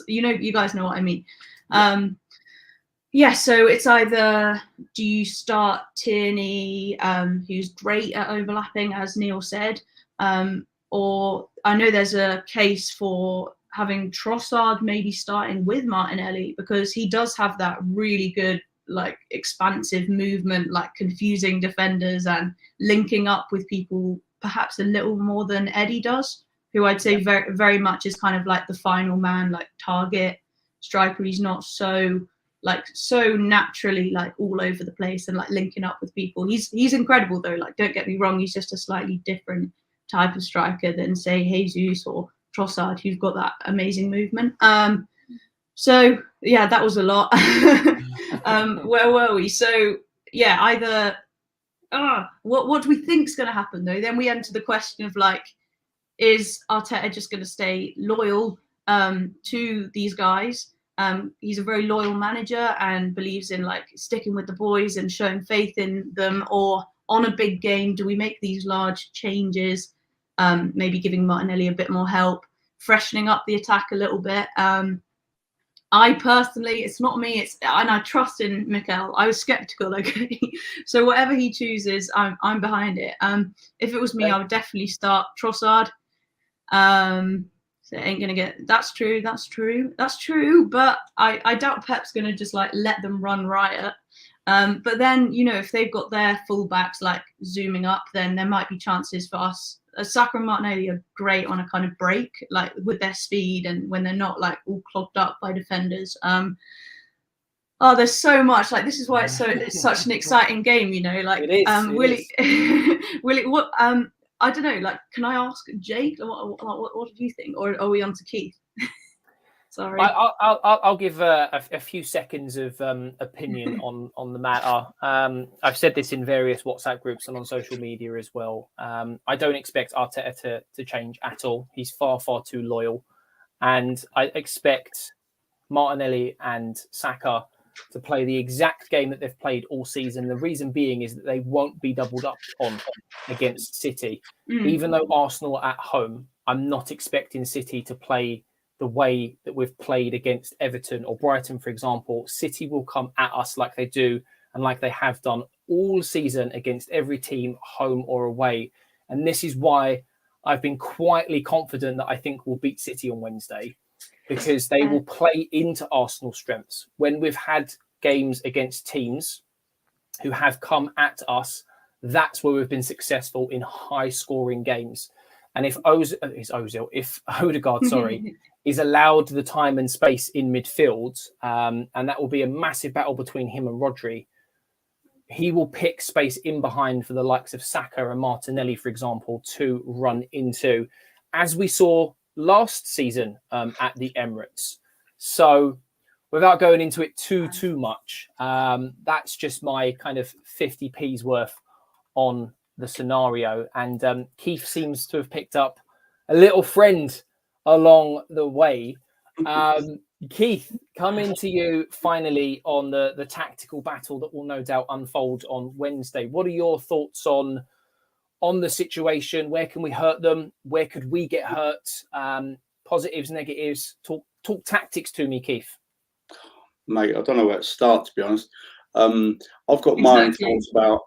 D: You guys know what I mean. So it's either do you start Tierney, who's great at overlapping, as Neil said. Or I know there's a case for having Trossard maybe starting with Martinelli because he does have that really good, like, expansive movement, like confusing defenders and linking up with people perhaps a little more than Eddie does, who I'd say very, very much is kind of like the final man, like target striker. He's not so naturally like all over the place and like linking up with people. He's incredible though. Like, don't get me wrong, he's just a slightly different type of striker than say Jesus or Trossard, who've got that amazing movement. So yeah, that was a lot. Where were we? So yeah, either what do we think is going to happen though? Then we enter the question of like, is Arteta just going to stay loyal to these guys? He's a very loyal manager and believes in like sticking with the boys and showing faith in them, or on a big game, do we make these large changes? Maybe giving Martinelli a bit more help, freshening up the attack a little bit. I personally, it's not me, and I trust in Mikel. I was skeptical, okay? So whatever he chooses, I'm behind it. If it was me, I would definitely start Trossard. So it ain't gonna get. That's true. But I doubt Pep's gonna just like let them run riot. But then, you know, if they've got their fullbacks like zooming up, then there might be chances for us. Saka and Martinelli are great on a kind of break, like with their speed and when they're not like all clogged up by defenders. Oh, there's so much. Like this is why it's such an exciting game, you know. Like, will it? What? I don't know. Like, can I ask Jake? What do you think? Or are we on to Keith? Sorry.
A: I'll give a few seconds of opinion on the matter. I've said this in various WhatsApp groups and on social media as well. I don't expect Arteta to change at all. He's far too loyal, and I expect Martinelli and Saka to play the exact game that they've played all season. The reason being is that they won't be doubled up on against City. Even though Arsenal are at home, I'm not expecting City to play the way that we've played against Everton or Brighton, for example. City will come at us like they do and like they have done all season against every team, home or away. And this is why I've been quietly confident that I think we'll beat City on Wednesday, because they will play into Arsenal's strengths. When we've had games against teams who have come at us, that's where we've been successful in high-scoring games. And if Odegaard, is allowed the time and space in midfield, and that will be a massive battle between him and Rodri, he will pick space in behind for the likes of Saka and Martinelli, for example, to run into, as we saw last season at the Emirates. So without going into it too much, that's just my kind of 50p's worth on the scenario. And Keith seems to have picked up a little friend along the way. Keith, coming to you finally on the tactical battle that will no doubt unfold on Wednesday. What are your thoughts on the situation? Where can we hurt them? Where could we get hurt? Positives, negatives. Talk tactics to me, Keith.
C: Mate, I don't know where to start, to be honest. I've got my own thoughts about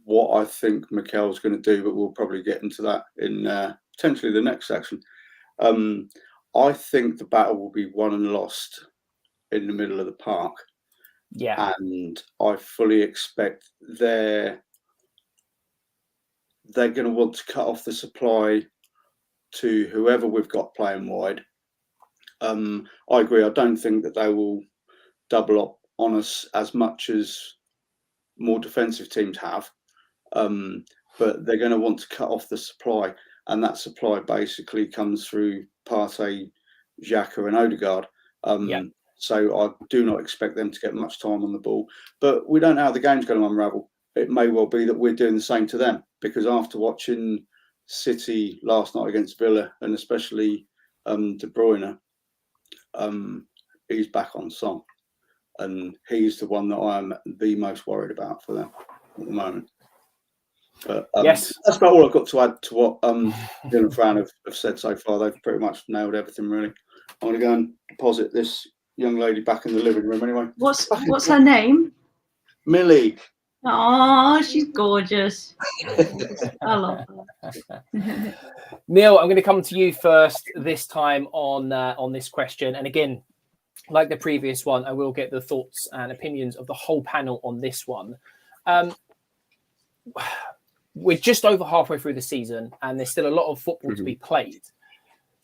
C: what I think Mikel's going to do, but we'll probably get into that in potentially the next section. I think the battle will be won and lost in the middle of the park.
A: Yeah.
C: And I fully expect they're going to want to cut off the supply to whoever we've got playing wide. I agree. I don't think that they will double up on us as much as more defensive teams have. But they're going to want to cut off the supply. And that supply basically comes through Partey, Xhaka and Odegaard. So I do not expect them to get much time on the ball. But we don't know how the game's going to unravel. It may well be that we're doing the same to them, because after watching City last night against Villa, and especially De Bruyne, he's back on song. And he's the one that I'm the most worried about for them at the moment. But
A: yes,
C: that's about all I've got to add to what Neil and Fran have said so far. They've pretty much nailed everything, really. I'm going to go and deposit this young lady back in the living room anyway.
D: What's her name?
C: Millie.
D: Oh, she's gorgeous. I love her.
A: Neil, I'm going to come to you first this time on this question. And again, like the previous one, I will get the thoughts and opinions of the whole panel on this one. We're just over halfway through the season and there's still a lot of football to be played.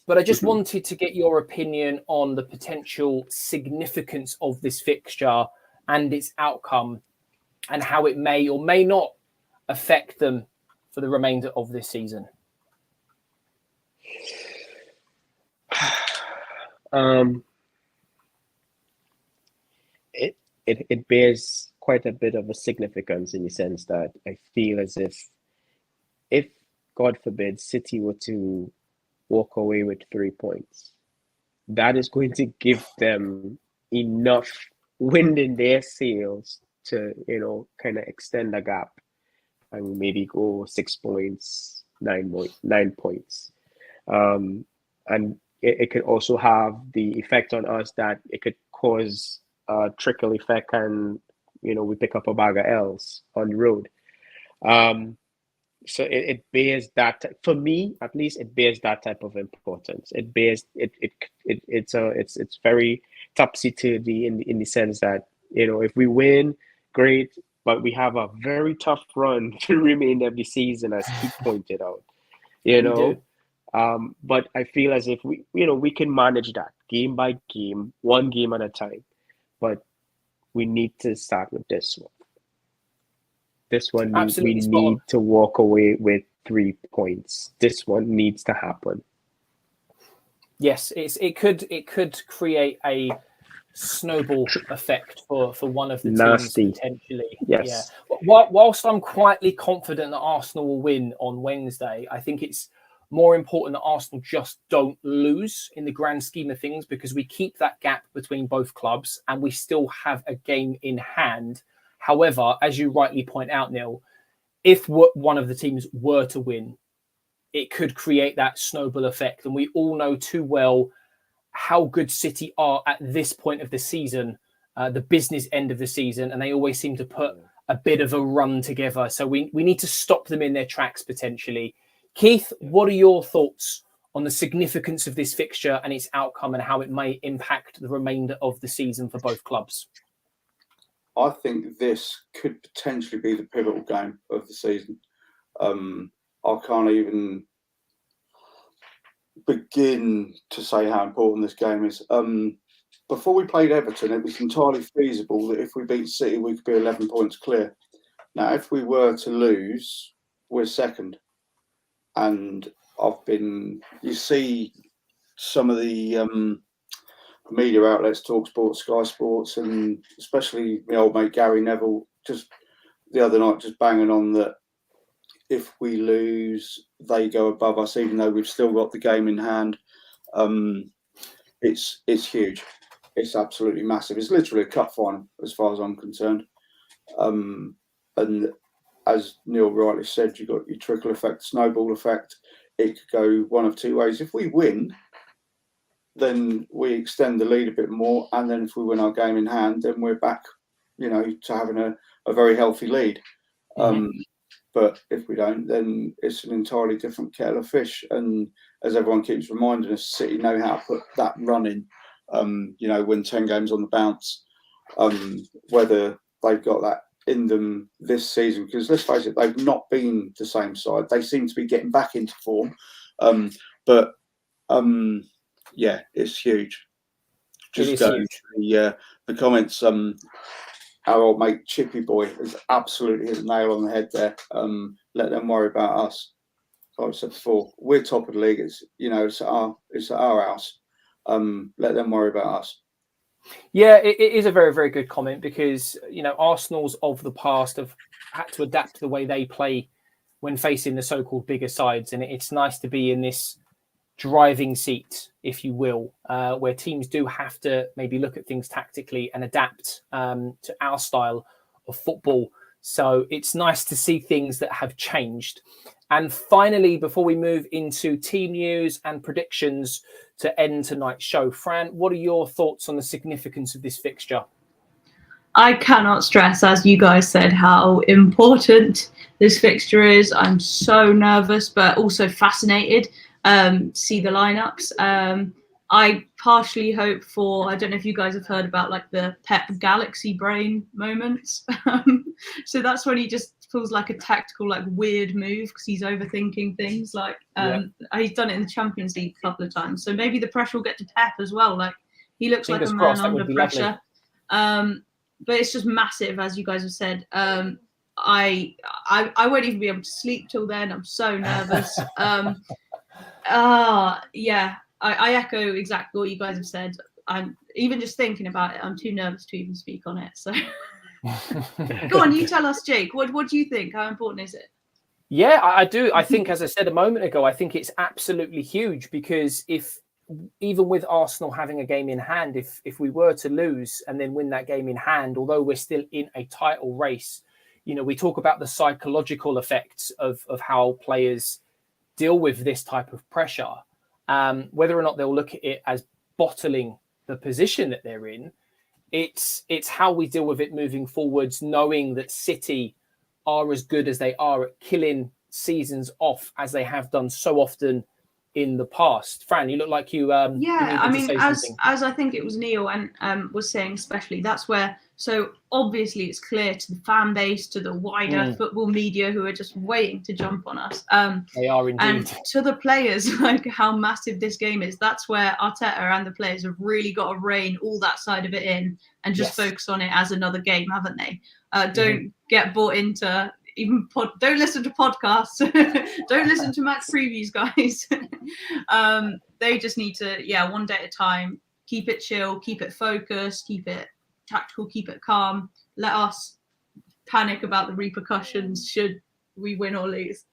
A: But I just wanted to get your opinion on the potential significance of this fixture and its outcome and how it may or may not affect them for the remainder of this season.
B: It bears quite a bit of a significance in the sense that I feel as if God forbid City were to walk away with 3 points, that is going to give them enough wind in their sails to, kind of extend the gap and maybe go 6 points, 9 points. And it could also have the effect on us that it could cause a trickle effect and, we pick up a bag of L's on the road. So it bears that, for me at least, it bears that type of importance. It bears it's very topsy-turvy in the sense that, if we win, great, but we have a very tough run to the remainder of the season, as Keith pointed out.
A: We do.
B: But I feel as if we can manage that game by game, one game at a time. But we need to start with this one. This one, we need to walk away with 3 points. This one needs to happen.
A: Yes, it could create a snowball effect for one of the teams potentially.
B: Yes.
A: Yeah. Whilst I'm quietly confident that Arsenal will win on Wednesday, I think it's more important that Arsenal just don't lose in the grand scheme of things, because we keep that gap between both clubs and we still have a game in hand. However, as you rightly point out, Neil, if one of the teams were to win, it could create that snowball effect. And we all know too well how good City are at this point of the season, the business end of the season, and they always seem to put a bit of a run together. So we need to stop them in their tracks potentially. Keith, what are your thoughts on the significance of this fixture and its outcome and how it may impact the remainder of the season for both clubs?
C: I think this could potentially be the pivotal game of the season. I can't even begin to say how important this game is. Before we played Everton, it was entirely feasible that if we beat City, we could be 11 points clear. Now, if we were to lose, we're second. And you see some of the media outlets, TalkSport, Sky Sports, and especially my old mate Gary Neville, just the other night, just banging on that if we lose, they go above us, even though we've still got the game in hand. It's huge. It's absolutely massive. It's literally a cup final, as far as I'm concerned. And as Neil rightly said, you've got your trickle effect, snowball effect. It could go one of two ways. If we win, then we extend the lead a bit more, and then if we win our game in hand, then we're back, to having a very healthy lead. But if we don't, then it's an entirely different kettle of fish. And as everyone keeps reminding us, City know how to put that run in. Win 10 games on the bounce. Whether they've got that in them this season, because let's face it, they've not been the same side. They seem to be getting back into form, yeah, it's huge. Just huge. The comments. Our old mate Chippy Boy has absolutely hit a nail on the head there. Let them worry about us. Like I said before, we're top of the league. It's at our house. Let them worry about us.
A: Yeah, it is a very, very good comment, because Arsenal's of the past have had to adapt to the way they play when facing the so-called bigger sides, and it's nice to be in this driving seat, if you will, where teams do have to maybe look at things tactically and adapt to our style of football. So it's nice to see things that have changed. And finally, before we move into team news and predictions to end tonight's show, Fran, what are your thoughts on the significance of this fixture?
D: I cannot stress, as you guys said, how important this fixture is. I'm so nervous, but also fascinated. See the lineups. I partially hope for, I don't know if you guys have heard about like the Pep Galaxy brain moments. So that's when he just feels like a tactical, like weird move because he's overthinking things. Like he's done it in the Champions League a couple of times. So maybe the pressure will get to Pep as well. Like he looks like a man under pressure. But it's just massive, as you guys have said. I won't even be able to sleep till then. I'm so nervous. I echo exactly what you guys have said. I'm even just thinking about it, I'm too nervous to even speak on it. So go on, you tell us, Jake. What do you think? How important is it?
A: Yeah, I do. I think, as I said a moment ago, I think it's absolutely huge, because even with Arsenal having a game in hand, if we were to lose and then win that game in hand, although we're still in a title race, we talk about the psychological effects of how players deal with this type of pressure. Whether or not they'll look at it as bottling the position that they're in, it's how we deal with it moving forwards, knowing that City are as good as they are at killing seasons off as they have done so often in the past. Fran, you look like you
D: as I think it was Neil and was saying, especially that's where, so obviously it's clear to the fan base, to the wider football media who are just waiting to jump on us.
A: They are indeed.
D: And to the players, like how massive this game is, that's where Arteta and the players have really got to rein all that side of it in and just focus on it as another game, haven't they? Don't get bought into don't listen to podcasts. Don't listen to match previews, guys. They just need to, one day at a time, keep it chill, keep it focused, keep it tactical, keep it calm. Let us panic about the repercussions should we win or lose.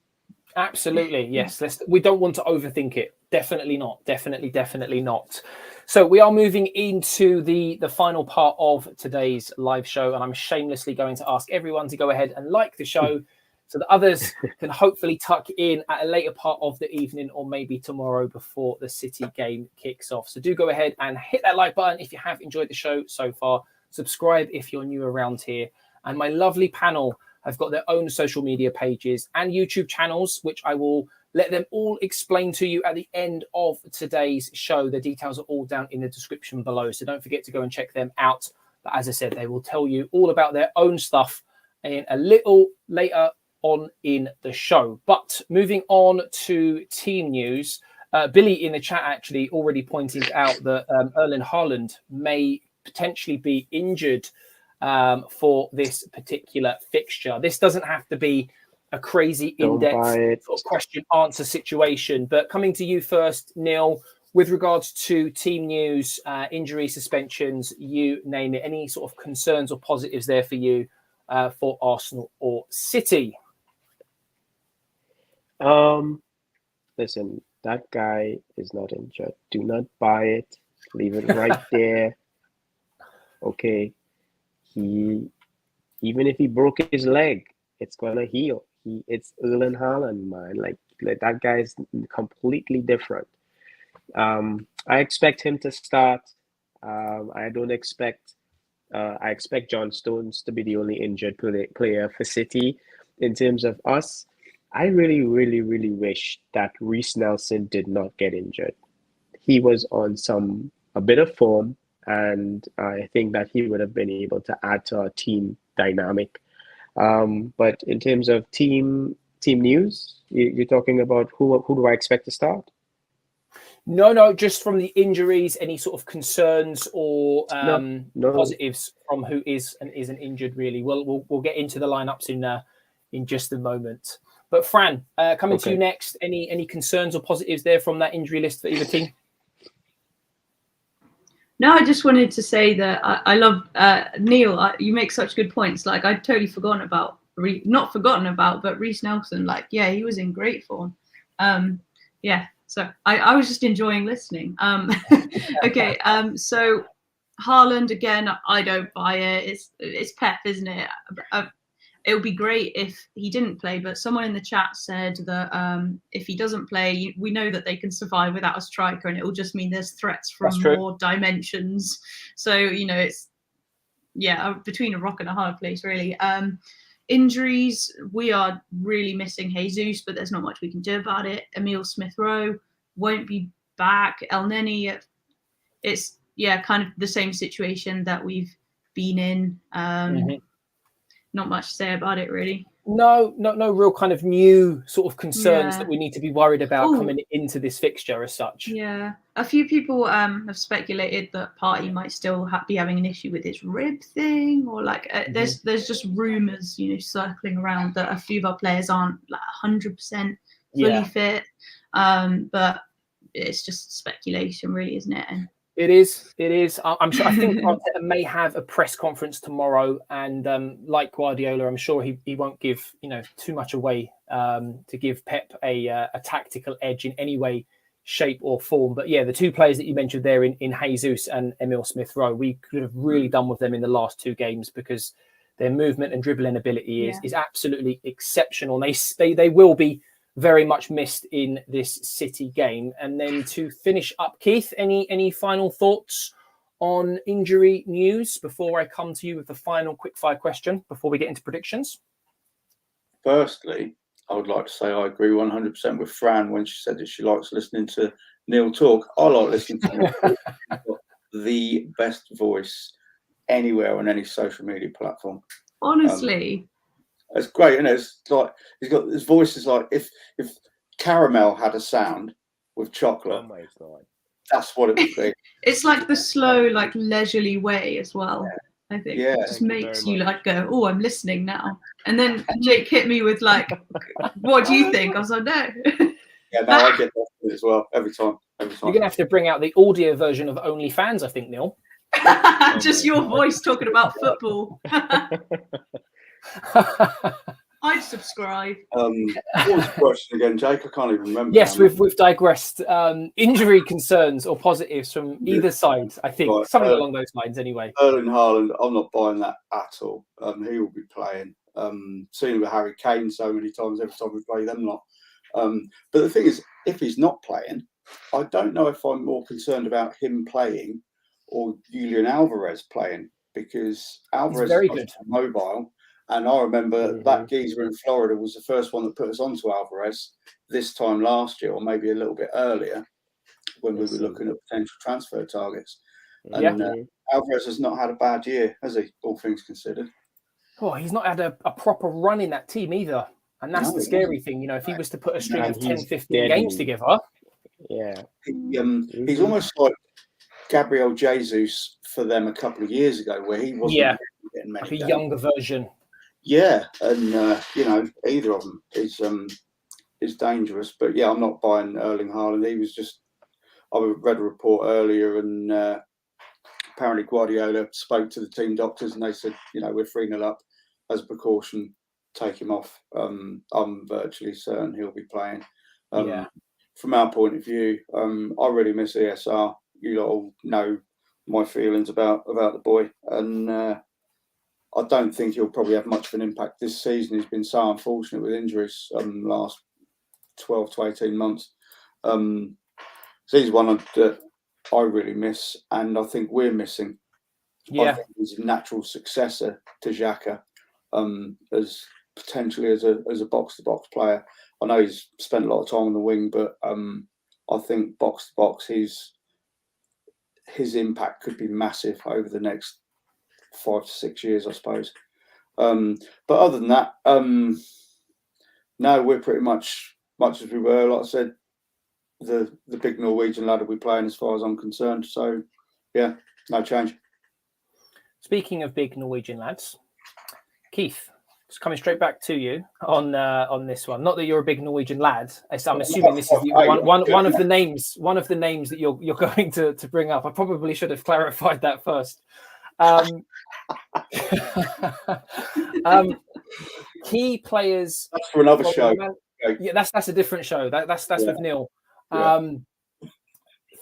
A: Absolutely, yes. We don't want to overthink it. Definitely not. Definitely not. So we are moving into the final part of today's live show, and I'm shamelessly going to ask everyone to go ahead and like the show so that others can hopefully tuck in at a later part of the evening or maybe tomorrow before the City game kicks off. So do go ahead and hit that like button if you have enjoyed the show so far. Subscribe if you're new around here. And my lovely panel have got their own social media pages and YouTube channels, which I will let them all explain to you at the end of today's show. The details are all down in the description below, so don't forget to go and check them out. But as I said, they will tell you all about their own stuff in a little later on in the show. But moving on to team news, Billy in the chat actually already pointed out that Erling Haaland may potentially be injured for this particular fixture. This doesn't have to be a crazy in-depth sort of question-answer situation. But coming to you first, Neil, with regards to team news, injury, suspensions, you name it, any sort of concerns or positives there for you for Arsenal or City?
B: Listen, that guy is not injured. Do not buy it. Leave it right there. Okay. Even if he broke his leg, it's gonna heal. It's Erling Haaland, man. Like that guy is completely different. I expect him to start. I expect John Stones to be the only injured player for City. In terms of us, I really, really, really wish that Reece Nelson did not get injured. He was on a bit of form, and I think that he would have been able to add to our team dynamic. But in terms of team news, you're talking about who do I expect to start?
A: No, just from the injuries, any sort of concerns or positives from who is and isn't injured. Really, we'll get into the lineups in just a moment. But Fran, coming to you next. Any concerns or positives there from that injury list for either team?
D: No, I just wanted to say that I love Neil. You make such good points. Like I'd totally forgotten about, but Reece Nelson. Like, yeah, he was in great form. So I was just enjoying listening. Okay. So Haaland again. I don't buy it. It's Pep, isn't it? It would be great if he didn't play, but someone in the chat said that if he doesn't play, we know that they can survive without a striker, and it will just mean there's threats from more dimensions. So, it's, between a rock and a hard place, really. Injuries, we are really missing Jesus, but there's not much we can do about it. Emile Smith-Rowe won't be back. El Neni, it's, kind of the same situation that we've been in. Not much to say about it, really. No
A: real kind of new sort of concerns that we need to be worried about coming into this fixture as such.
D: Yeah, a few people have speculated that Partey might still be having an issue with his rib thing, or like there's just rumours, circling around that a few of our players aren't like 100% fully fit. But it's just speculation, really, isn't it? And
A: It is. I'm sure. I think Arteta may have a press conference tomorrow, and like Guardiola, I'm sure he won't give too much away to give Pep a tactical edge in any way, shape, or form. But yeah, the two players that you mentioned there in Jesus and Emile Smith-Rowe, we could have really done with them in the last two games because their movement and dribbling ability is absolutely exceptional. They will be very much missed in this City game. And then to finish up, Keith, any final thoughts on injury news before I come to you with the final quickfire question before we get into predictions?
C: Firstly, I would like to say I agree 100% with Fran when she said that she likes listening to Neil talk. I like listening to Neil talk. He's got the best voice anywhere on any social media platform.
D: Honestly.
C: It's great, isn't it? It's like his voice is like if caramel had a sound with chocolate.
B: Oh my God.
C: That's what it would be.
D: It's like the slow, like leisurely way as well. I think it just makes you like go, oh, I'm listening now. And then Jake hit me with like, what do you think? I was like, no.
C: Yeah, no, I get that as well every time.
A: You're gonna have to bring out the audio version of OnlyFans, I think, Neil.
D: Just your voice talking about football. I'd subscribe.
C: What was the question again, Jake? I can't even remember.
A: Yes, we've digressed. Injury concerns or positives from either side, I think. Right. Something along those lines, anyway.
C: Erling Haaland, I'm not buying that at all. He will be playing. Seen with Harry Kane so many times, every time we play them lot. But the thing is, if he's not playing, I don't know if I'm more concerned about him playing or Julian Alvarez playing, because Alvarez is very mobile. And I remember that geezer in Florida was the first one that put us onto Alvarez this time last year, or maybe a little bit earlier, when we were looking at potential transfer targets. And Alvarez has not had a bad year, has he, all things considered?
A: Oh, he's not had a proper run in that team either. And that's the scary thing. You know, if he was to put a string of 10, 15 games together.
B: Yeah.
C: He's almost like Gabriel Jesus for them a couple of years ago, where he wasn't getting many
A: like a younger version.
C: Yeah, and either of them is dangerous. But yeah, I'm not buying Erling Haaland. He was just. I read a report earlier, and apparently Guardiola spoke to the team doctors, and they said, we're 3-0 up as a precaution. Take him off. I'm virtually certain he'll be playing. From our point of view, I really miss ESR. You all know my feelings about the boy, and. I don't think he'll probably have much of an impact this season. He's been so unfortunate with injuries last 12 to 18 months. So he's one that I really miss, and I think we're missing.
A: Yeah.
C: I think he's a natural successor to Xhaka, as potentially as a box-to-box player. I know he's spent a lot of time on the wing, but I think box-to-box, his impact could be massive over the next 5 to 6 years, I suppose. But other than that, no, we're pretty much as we were. Like I said, the big Norwegian lad will be playing as far as I'm concerned. So, yeah, no change.
A: Speaking of big Norwegian lads, Keith, it's coming straight back to you on this one. Not that you're a big Norwegian lad. I'm assuming this is one of the names. One of the names that you're going to bring up. I probably should have clarified that first. Key players.
C: That's for another show.
A: Yeah, that's a different show. That's with Neil.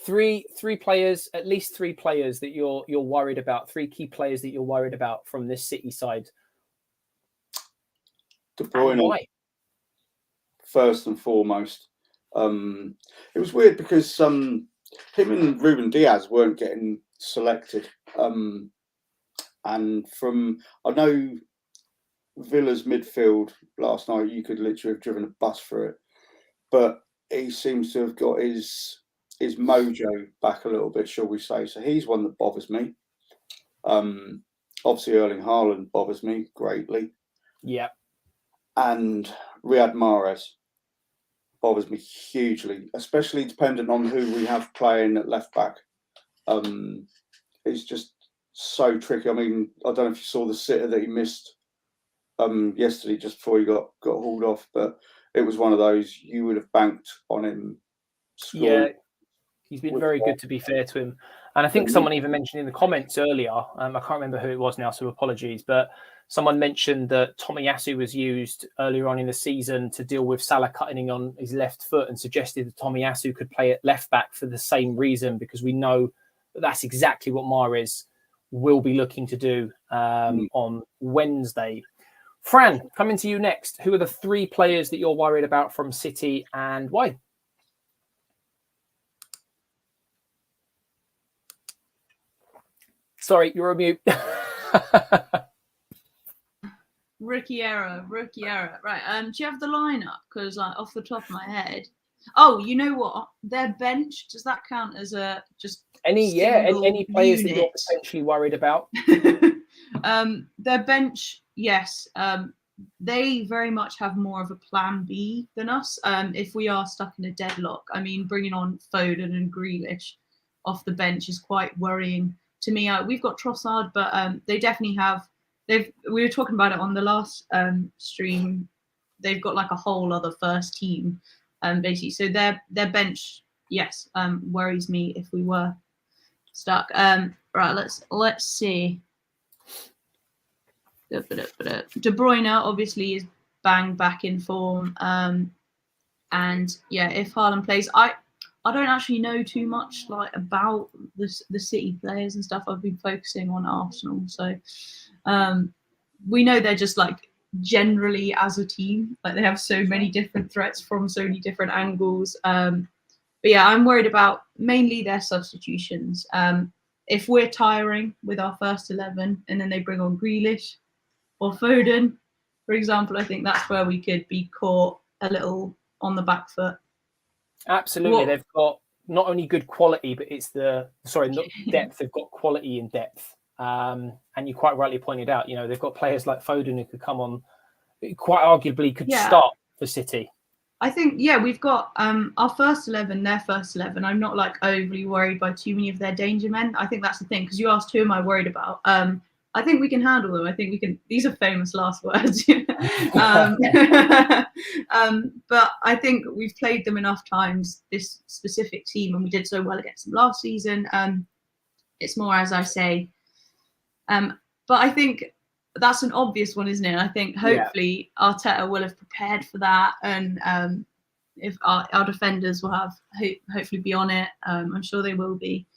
A: Three players, at least 3 players that you're worried about. 3 key players that you're worried about from this City side.
C: De Bruyne, first and foremost. It was weird because him and Ruben Diaz weren't getting selected. And I know Villa's midfield last night, you could literally have driven a bus through it, but he seems to have got his mojo back a little bit, shall we say. So he's one that bothers me. Obviously Erling Haaland bothers me greatly.
A: Yeah. And
C: Riyad Mahrez bothers me hugely, especially dependent on who we have playing at left back. It's just so tricky. I mean, I don't know if you saw the sitter that he missed yesterday just before he got hauled off, but it was one of those you would have banked on him scoring.
A: Yeah, he's been very good, to be fair to him. And I think someone even mentioned in the comments earlier, I can't remember who it was now, so apologies, but someone mentioned that Tomiyasu was used earlier on in the season to deal with Salah cutting on his left foot, and suggested that Tomiyasu could play at left back for the same reason, because we know that's exactly what Mahrez will be looking to do on Wednesday. Fran, coming to you next. Who are the 3 players that you're worried about from City, and why? Sorry, you're on mute.
D: Rookie error. Right. Do you have the lineup? Because like off the top of my head. Oh, you know what? Their bench, does that count as a just
A: any players
D: unit?
A: that you're potentially worried about?
D: Their bench, yes. They very much have more of a plan B than us. If we are stuck in a deadlock, I mean, bringing on Foden and Grealish off the bench is quite worrying to me. We've got Trossard, but they definitely have. We were talking about it on the last stream. They've got like a whole other first team, basically. So their bench, yes, worries me if we were stuck. Right, let's see. De Bruyne obviously is bang back in form, and yeah, if Haaland plays, I don't actually know too much like about the City players and stuff. I've been focusing on Arsenal, so we know they're just like generally as a team, like they have so many different threats from so many different angles. But yeah, I'm worried about mainly their substitutions. If we're tiring with our first 11 and then they bring on Grealish or Foden, for example, I think that's where we could be caught a little on the back foot.
A: Absolutely. They've got not only good quality, but not depth. They've got quality in depth. And you quite rightly pointed out, they've got players like Foden who could come on, quite arguably could start for City.
D: I think, we've got our first 11, their first 11. I'm not like overly worried by too many of their danger men. I think that's the thing, because you asked who am I worried about. I think we can handle them. I think we can. These are famous last words. But I think we've played them enough times, this specific team, and we did so well against them last season. It's more, as I say. But I think that's an obvious one, isn't it? I think hopefully Arteta will have prepared for that, and if our defenders will have hopefully be on it. I'm sure they will be.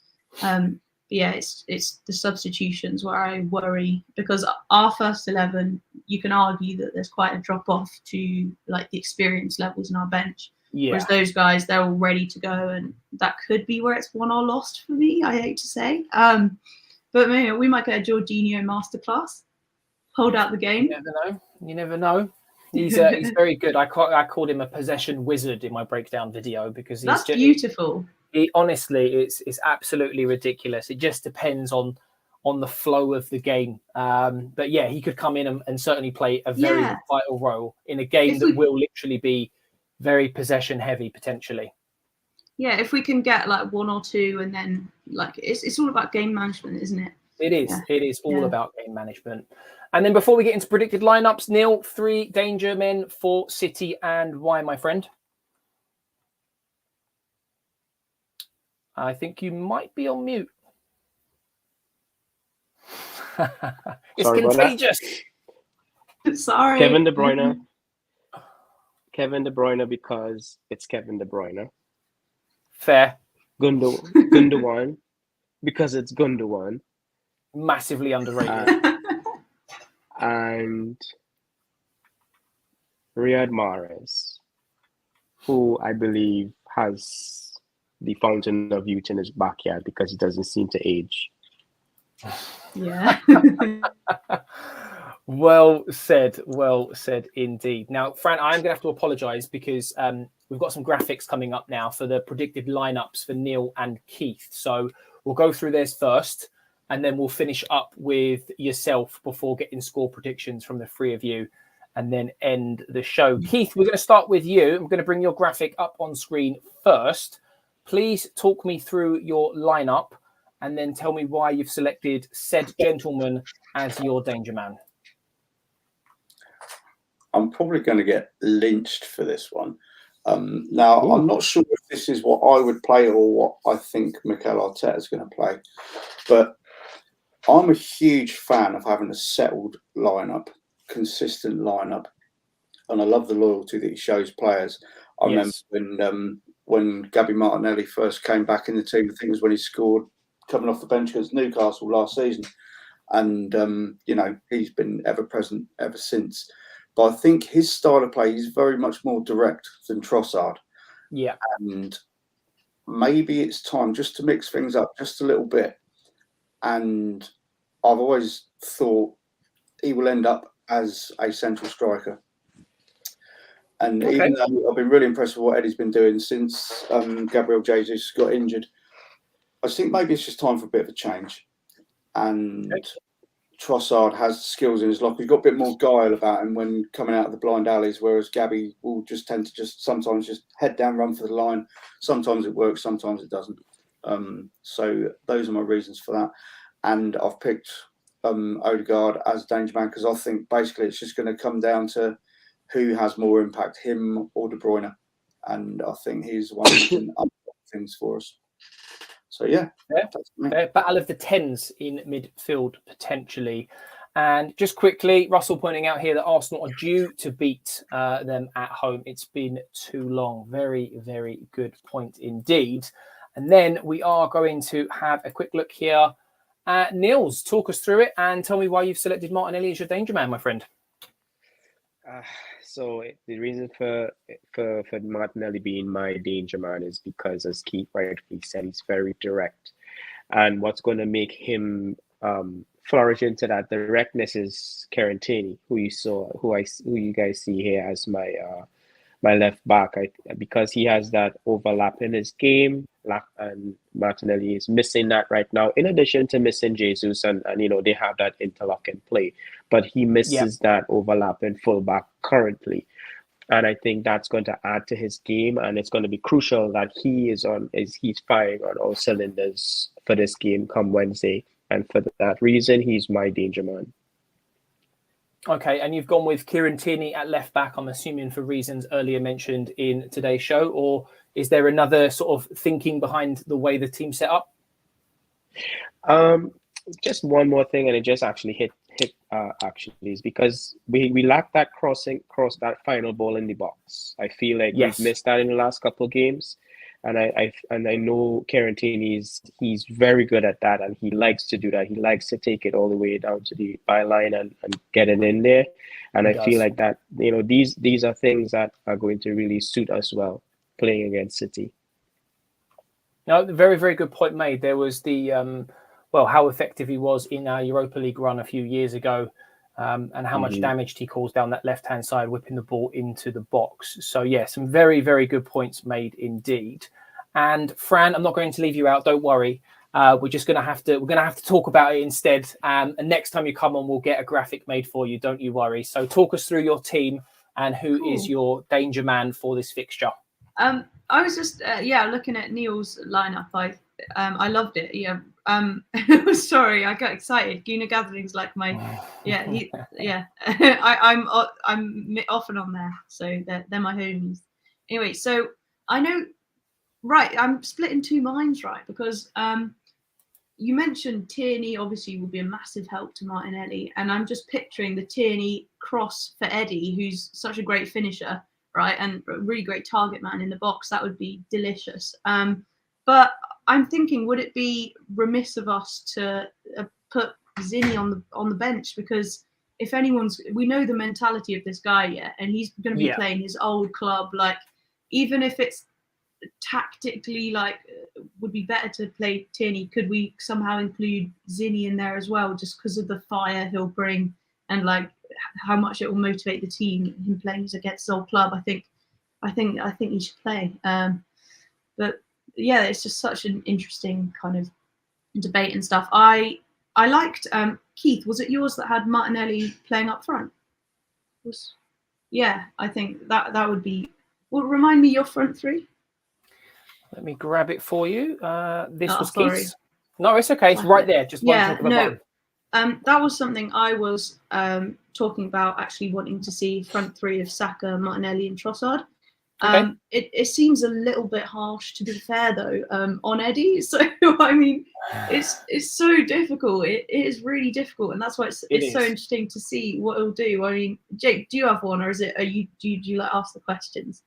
D: But yeah, it's the substitutions where I worry, because our first 11, you can argue that there's quite a drop off to like the experience levels in our bench. Yeah. Whereas those guys, they're all ready to go, and that could be where it's won or lost for me. I hate to say, but maybe we might get a Jorginho masterclass. Hold out the game.
A: You never know. He's very good. I called him a possession wizard in my breakdown video, because
D: that's beautiful.
A: Honestly, it's absolutely ridiculous. It just depends on the flow of the game. But yeah, he could come in and certainly play a very vital role in a game that will literally be very possession heavy potentially.
D: Yeah, if we can get like one or two, and then like it's all about game management, isn't it?
A: It is. Yeah. It is all about game management. And then before we get into predicted lineups, Neil, 3 danger men for City, and why, my friend? I think you might be on mute. It's contagious.
D: Sorry.
B: Kevin De Bruyne. Kevin De Bruyne, because it's Kevin De Bruyne.
A: Fair.
B: Gundogan, because it's Gundogan.
A: Massively underrated.
B: And Riyad Mahrez, who I believe has the fountain of youth in his backyard because he doesn't seem to age.
D: Yeah.
A: Well said indeed. Now, Fran, I'm going to have to apologise because we've got some graphics coming up now for the predicted lineups for Neil and Keith. So we'll go through theirs first, and then we'll finish up with yourself before getting score predictions from the 3 of you, and then end the show. Keith, we're going to start with you. I'm going to bring your graphic up on screen first. Please talk me through your lineup, and then tell me why you've selected said gentleman as your danger man.
C: I'm probably going to get lynched for this one. Now, I'm not sure if this is what I would play or what I think Mikel Arteta is going to play, but I'm a huge fan of having a settled lineup, consistent lineup, and I love the loyalty that he shows players. I remember when Gabby Martinelli first came back in the team, I think it was when he scored coming off the bench against Newcastle last season, and he's been ever present ever since. But I think his style of play is very much more direct than Trossard.
A: Yeah.
C: And maybe it's time just to mix things up just a little bit. And I've always thought he will end up as a central striker. And even though I've been really impressed with what Eddie's been doing since Gabriel Jesus got injured, I think maybe it's just time for a bit of a change. And Trossard has skills in his locker. He's got a bit more guile about him when coming out of the blind alleys, whereas Gabby will just tend to sometimes just head down, run for the line. Sometimes it works, sometimes it doesn't. So those are my reasons for that. And I've picked Odegaard as danger man because I think basically it's just going to come down to who has more impact, him or De Bruyne. And I think he's the one who can unlock things for us. So,
A: battle of the tens in midfield, potentially. And just quickly, Russell pointing out here that Arsenal are due to beat them at home. It's been too long. Very, very good point indeed. And then we are going to have a quick look here. Niels, talk us through it and tell me why you've selected Martinelli as your danger man, my friend.
B: So the reason for Martinelli being my danger man is because, as Keith rightfully said, he's very direct, and what's going to make him flourish into that directness is Tierney, who you guys see here as my left back. Because he has that overlap in his game, and Martinelli is missing that right now. In addition to missing Jesus, and they have that interlocking play, but he misses that overlap in fullback currently, and I think that's going to add to his game, and it's going to be crucial that he's firing on all cylinders for this game come Wednesday, and for that reason, he's my danger man.
A: Okay, and you've gone with Tierney at left back, I'm assuming for reasons earlier mentioned in today's show, or is there another sort of thinking behind the way the team's set up?
B: Just one more thing, and it just actually hit is because we lack that that final ball in the box. I feel like we've missed that in the last couple of games. And I know Tierney he's very good at that, and he likes to do that. He likes to take it all the way down to the byline and get it in there. And I feel like that these are things that are going to really suit us well playing against City.
A: No, very, very good point made. There was the how effective he was in our Europa League run a few years ago, and how much damage he caused down that left-hand side, whipping the ball into the box. So, some very, very good points made indeed. And Fran, I'm not going to leave you out. Don't worry. We're just going to have to talk about it instead. And next time you come on, we'll get a graphic made for you. Don't you worry. So, talk us through your team and who is your danger man for this fixture.
D: I was just looking at Neil's lineup. I loved it. Yeah. Sorry, I got excited. Guna Gathering's like my I'm off and on there, so they're my homies. Anyway, so I know, right? I'm split in two minds, right? Because you mentioned Tierney obviously will be a massive help to Martinelli, and I'm just picturing the Tierney cross for Eddie, who's such a great finisher, right, and a really great target man in the box. That would be delicious. But I'm thinking, would it be remiss of us to put Zinny on the bench? Because if we know the mentality of this guy, and he's going to be playing his old club. Like, even if it's tactically would be better to play Tierney, could we somehow include Zinny in there as well, just because of the fire he'll bring and how much it will motivate the team? Him playing against his old club, I think he should play. But yeah, it's just such an interesting kind of debate and stuff. I liked Keith. Was it yours that had Martinelli playing up front? I think that would be. Well, remind me your front three.
A: Let me grab it for you. This was Keith's. No, it's okay. It's right there. Just one click of a button.
D: That was something I was talking about. Actually, wanting to see front three of Saka, Martinelli, and Trossard. Okay. It seems a little bit harsh, to be fair, though, on Eddie. So I mean, it's so difficult. It is really difficult, and that's why it's so interesting to see what he'll do. I mean, Jake, do you have one, or do you ask the questions?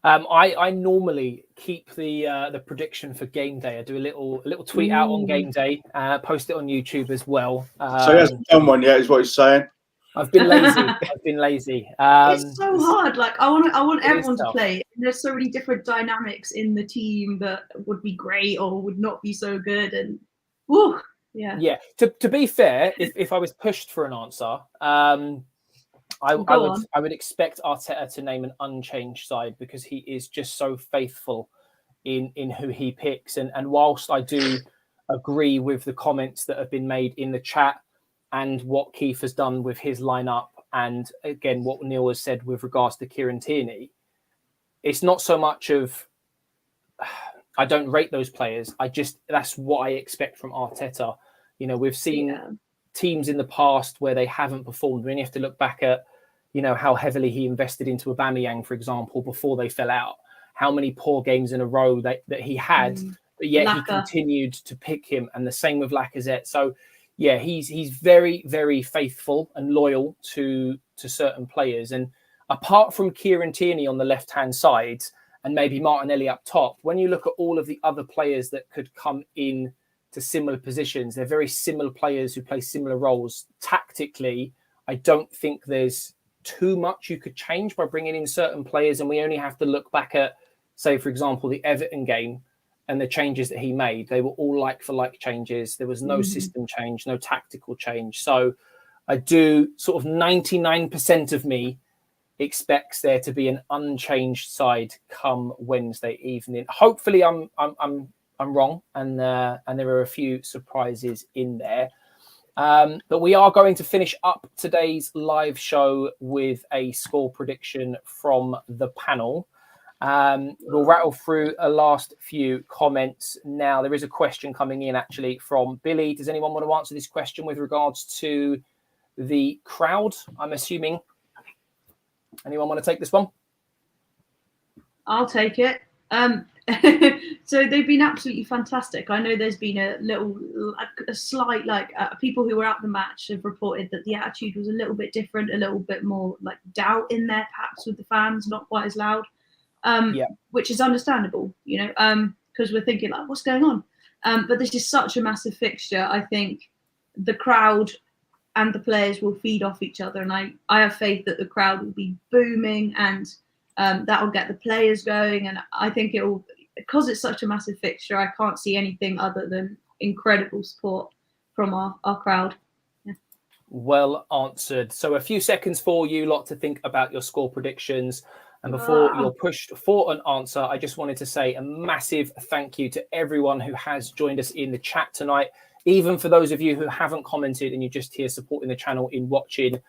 A: I normally keep the prediction for game day. I do a little tweet out on game day, post it on YouTube as well.
C: So he hasn't done one yet, is what he's saying.
A: I've been lazy.
D: It's so hard. I want everyone to play. There's so many different dynamics in the team that would be great or would not be so good. And Yeah.
A: To be fair, if I was pushed for an answer, I would expect Arteta to name an unchanged side because he is just so faithful in who he picks. And whilst I do agree with the comments that have been made in the chat and what Keith has done with his lineup, and again what Neil has said with regards to Kieran Tierney, it's not so much of I don't rate those players. That's what I expect from Arteta. You know, we've seen teams in the past where they haven't performed. We only have to look back at, you know, how heavily he invested into Aubameyang, for example, before they fell out. How many poor games in a row that he had, but yet he continued to pick him. And the same with Lacazette. So, yeah, he's very, very faithful and loyal to certain players. And apart from Kieran Tierney on the left-hand side and maybe Martinelli up top, when you look at all of the other players that could come in to similar positions, they're very similar players who play similar roles. Tactically, I don't think there's too much you could change by bringing in certain players. And we only have to look back at, say, for example, the Everton game and the changes that he made. They were all like-for-like changes. There was no system change, no tactical change. So I do sort of 99% of me expects there to be an unchanged side come Wednesday evening. Hopefully I'm wrong, and there are a few surprises in there. But we are going to finish up today's live show with a score prediction from the panel. We'll rattle through a last few comments now. There is a question coming in actually from Billy. Does anyone want to answer this question with regards to the crowd? I'm assuming. Anyone want to take this one?
D: I'll take it. So they've been absolutely fantastic. I know there's been a slight, people who were at the match have reported that the attitude was a little bit different, a little bit more like doubt in there, perhaps with the fans, not quite as loud, which is understandable, you know, because we're thinking like, what's going on? But this is such a massive fixture. I think the crowd and the players will feed off each other, and I have faith that the crowd will be booming, and that will get the players going. And I think it will, because it's such a massive fixture, I can't see anything other than incredible support from our crowd. Yeah.
A: Well answered. So a few seconds for you lot to think about your score predictions. And before you're pushed for an answer, I just wanted to say a massive thank you to everyone who has joined us in the chat tonight. Even for those of you who haven't commented and you're just here supporting the channel in watching,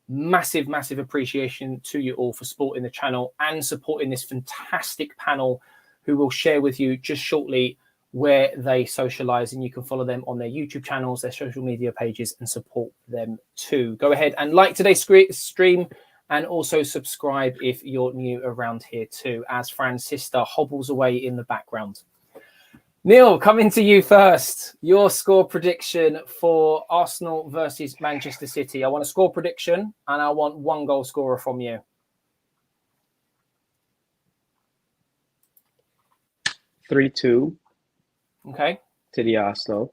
A: massive, massive appreciation to you all for supporting the channel and supporting this fantastic panel who will share with you just shortly where they socialize, and you can follow them on their YouTube channels, their social media pages, and support them too. Go ahead and like today's stream and also subscribe if you're new around here too, as Fran's sister hobbles away in the background. Neil, coming to you first. Your score prediction for Arsenal versus Manchester City. I want a score prediction and I want one goal scorer from you.
B: 3-2.
A: Okay.
B: To the Arsenal.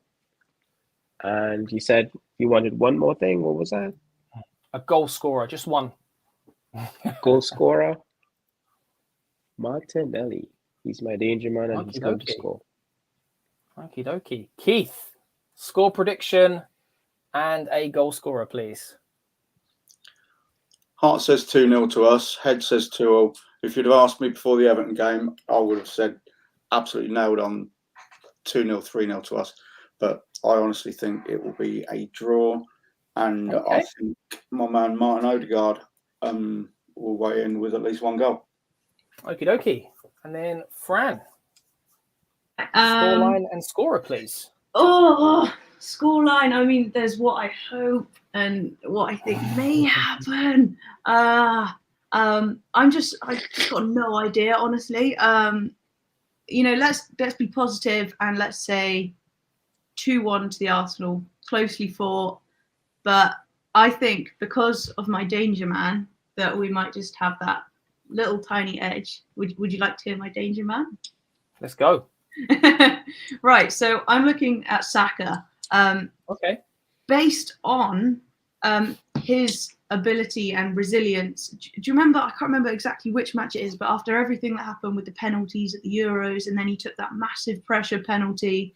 B: And you said you wanted one more thing. What was that?
A: A goal scorer, just one.
B: Goal scorer. Martinelli. He's my danger man, and he's going to score.
A: Okie dokie. Keith, score prediction and a goal scorer, please.
C: Heart says 2-0 to us. Head says 2-0. If you'd have asked me before the Everton game, I would have said absolutely nailed on 2-0, 3-0 to us. But I honestly think it will be a draw. And I think my man Martin Odegaard will weigh in with at least one goal.
A: Okie dokie. And then Fran. Scoreline and scorer, please.
D: Scoreline. I mean, there's what I hope and what I think may happen. I've just got no idea, honestly. You know, let's be positive and let's say 2-1 to the Arsenal, closely fought. But I think because of my danger man that we might just have that little tiny edge. Would you like to hear my danger man?
A: Let's go.
D: Right, so I'm looking at Saka.
A: Okay.
D: Based on his ability and resilience. Do you remember? I can't remember exactly which match it is, but after everything that happened with the penalties at the Euros, and then he took that massive pressure penalty.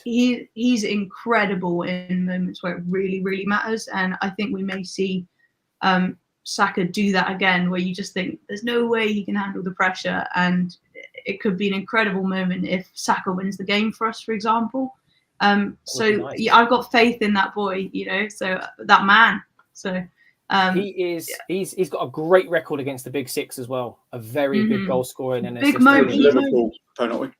D: He's incredible in moments where it really, really matters. And I think we may see Saka do that again, where you just think there's no way he can handle the pressure, and it could be an incredible moment if Saka wins the game for us, for example. So yeah, I've got faith in that boy, so that man. So
A: he's got a great record against the big six as well. A very good goal scorer and
D: big moment.
C: Liverpool penalty.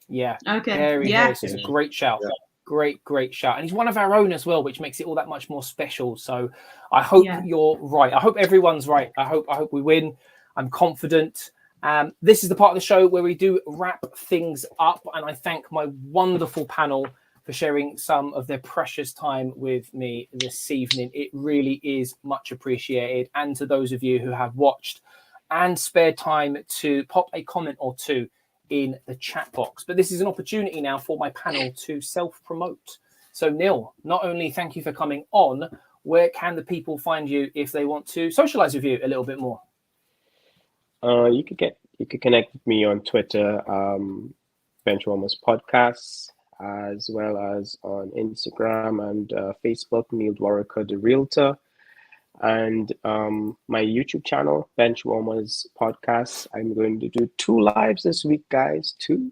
A: Yeah.
D: Okay.
A: It's a great shout. Yeah. Great shout. And he's one of our own as well, which makes it all that much more special. So I hope you're right. I hope everyone's right. I hope we win. I'm confident. This is the part of the show where we do wrap things up. And I thank my wonderful panel for sharing some of their precious time with me this evening. It really is much appreciated. And to those of you who have watched and spared time to pop a comment or two in the chat box. But this is an opportunity now for my panel to self-promote. So Neil, not only thank you for coming on, where can the people find you if they want to socialize with you a little bit more?
B: You could connect with me on Twitter, Benchwarmers Podcasts, as well as on Instagram and Facebook, Neil Dwaraka, the Realtor. And my YouTube channel, Benchwarmers Podcast. I'm going to do 2 lives this week, guys. 2.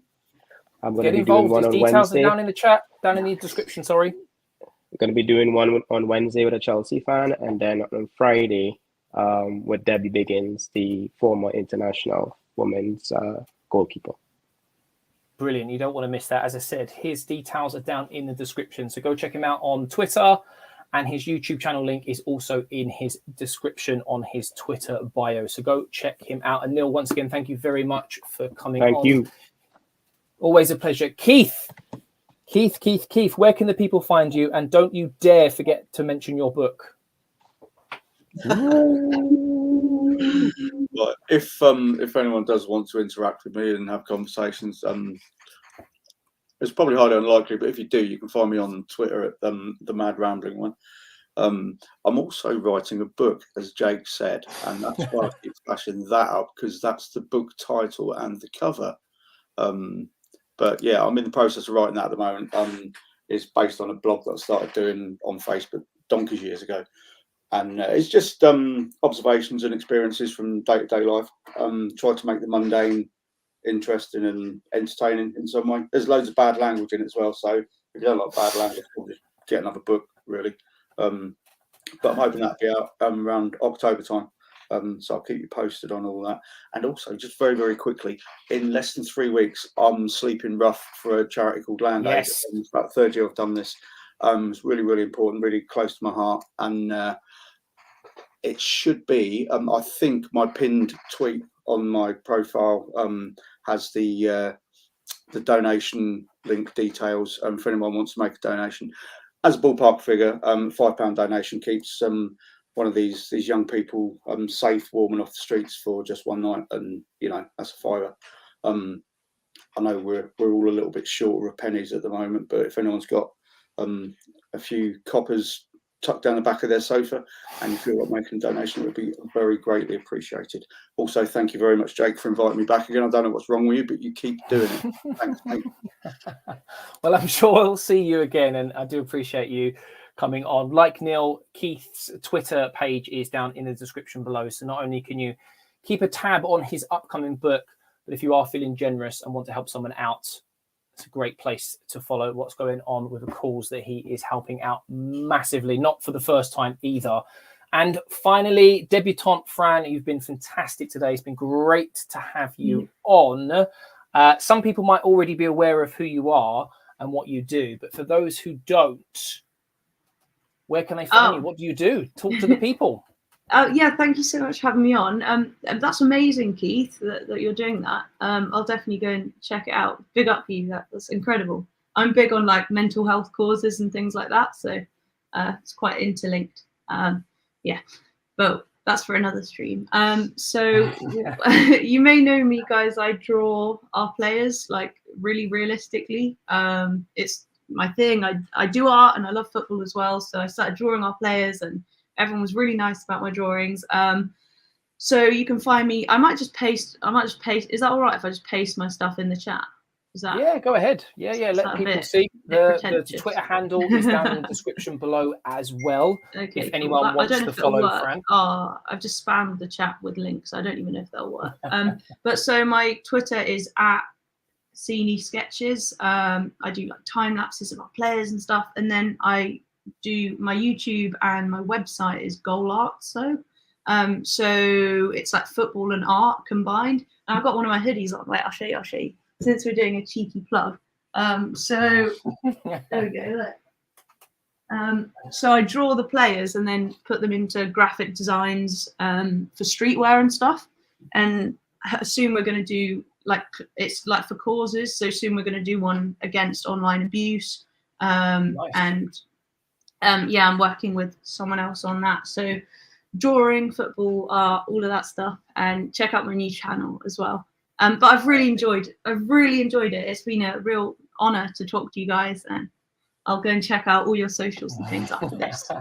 B: I'm going to be doing one on Wednesday.
A: Down in the chat, down in the description. Sorry.
B: I'm going to be doing one on Wednesday with a Chelsea fan, and then on Friday with Debbie Biggins, the former international women's goalkeeper.
A: Brilliant. You don't want to miss that. As I said, his details are down in the description. So go check him out on Twitter. And his YouTube channel link is also in his description on his Twitter bio. So go check him out. And Neil, once again, thank you very much for coming on.
B: Thank you.
A: Always a pleasure. Keith, where can the people find you? And don't you dare forget to mention your book.
C: But if anyone does want to interact with me and have conversations, it's probably highly unlikely, but if you do, you can find me on Twitter at the Mad Rambling One. I'm also writing a book, as Jake said, and that's why I keep flashing that up, because that's the book title and the cover. But yeah, I'm in the process of writing that at the moment. It's based on a blog that I started doing on Facebook donkeys years ago, and it's just observations and experiences from day-to-day life. Try to make the mundane interesting and entertaining in some way. There's loads of bad language in it as well, so if you don't like bad language, probably get another book, really. But I'm hoping that'll be out around October time, so I'll keep you posted on all that. And also, just very, very quickly, in less than 3 weeks, I'm sleeping rough for a charity called Land Aid.
A: Yes.
C: It's about the 3rd year I've done this. It's really, really important, really close to my heart, and it should be, I think my pinned tweet on my profile has the donation link details for anyone who wants to make a donation. As a ballpark figure, £5 donation keeps one of these young people safe, warm and off the streets for just one night, and that's a £5. I know we're all a little bit short of pennies at the moment, but if anyone's got a few coppers tucked down the back of their sofa and you feel like making a donation, it would be very greatly appreciated. Also, thank you very much, Jake, for inviting me back again. I don't know what's wrong with you, but you keep doing it. Thanks, mate.
A: Well, I'm sure I'll see you again, and I do appreciate you coming on. Like Neil, Keith's Twitter page is down in the description below, so not only can you keep a tab on his upcoming book, but if you are feeling generous and want to help someone out, it's a great place to follow what's going on with the cause that he is helping out massively, not for the first time either. And finally, debutante Fran, you've been fantastic today. It's been great to have you on. Some people might already be aware of who you are and what you do, but for those who don't, where can they find you? What do you do? Talk to the people.
D: Yeah, thank you so much for having me on. That's amazing, Keith, that you're doing that. I'll definitely go and check it out. Big up you. That's incredible. I'm big on like mental health causes and things like that, so it's quite interlinked. Yeah, but that's for another stream. So you may know me, guys. I draw our players like really realistically. It's my thing. I do art and I love football as well. So I started drawing our players, and everyone was really nice about my drawings. So you can find me. I might just paste. Is that all right if I just paste my stuff in the chat? Is that?
A: Yeah, go ahead. Yeah. Let people see. The Twitter handle is down in the description below as well.
D: Okay,
A: if anyone wants to follow Fran.
D: Oh, I've just spammed the chat with links. I don't even know if they'll work. But so my Twitter is at Sini Sketches. I do like time lapses of our players and stuff, and then I do my YouTube and my website is Goal Art. So it's like football and art combined. And I've got one of my hoodies on. Wait, I'll show you. Since we're doing a cheeky plug. So there we go, look. So I draw the players and then put them into graphic designs for streetwear and stuff. And soon we're going to do it's like for causes. So soon we're going to do one against online abuse. Nice. And I'm working with someone else on that. So drawing, football, art, all of that stuff. And check out my new channel as well. But I've really enjoyed it. It's been a real honor to talk to you guys, and I'll go and check out all your socials and things after this. Wait,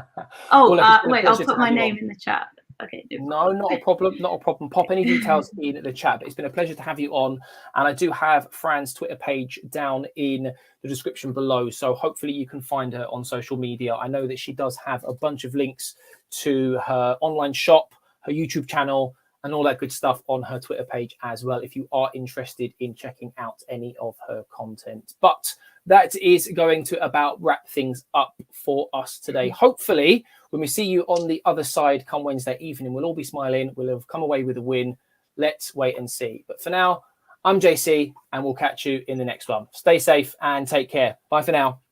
D: I'll put my name in the chat. Okay.
A: No, not a problem. Pop any details in the chat. But it's been a pleasure to have you on, and I do have Fran's Twitter page down in the description below. So hopefully you can find her on social media. I know that she does have a bunch of links to her online shop, her YouTube channel, and all that good stuff on her Twitter page as well, if you are interested in checking out any of her content. But that is going to about wrap things up for us today. Hopefully, when we see you on the other side come Wednesday evening, we'll all be smiling. We'll have come away with a win. Let's wait and see. But for now, I'm JC, and we'll catch you in the next one. Stay safe and take care. Bye for now.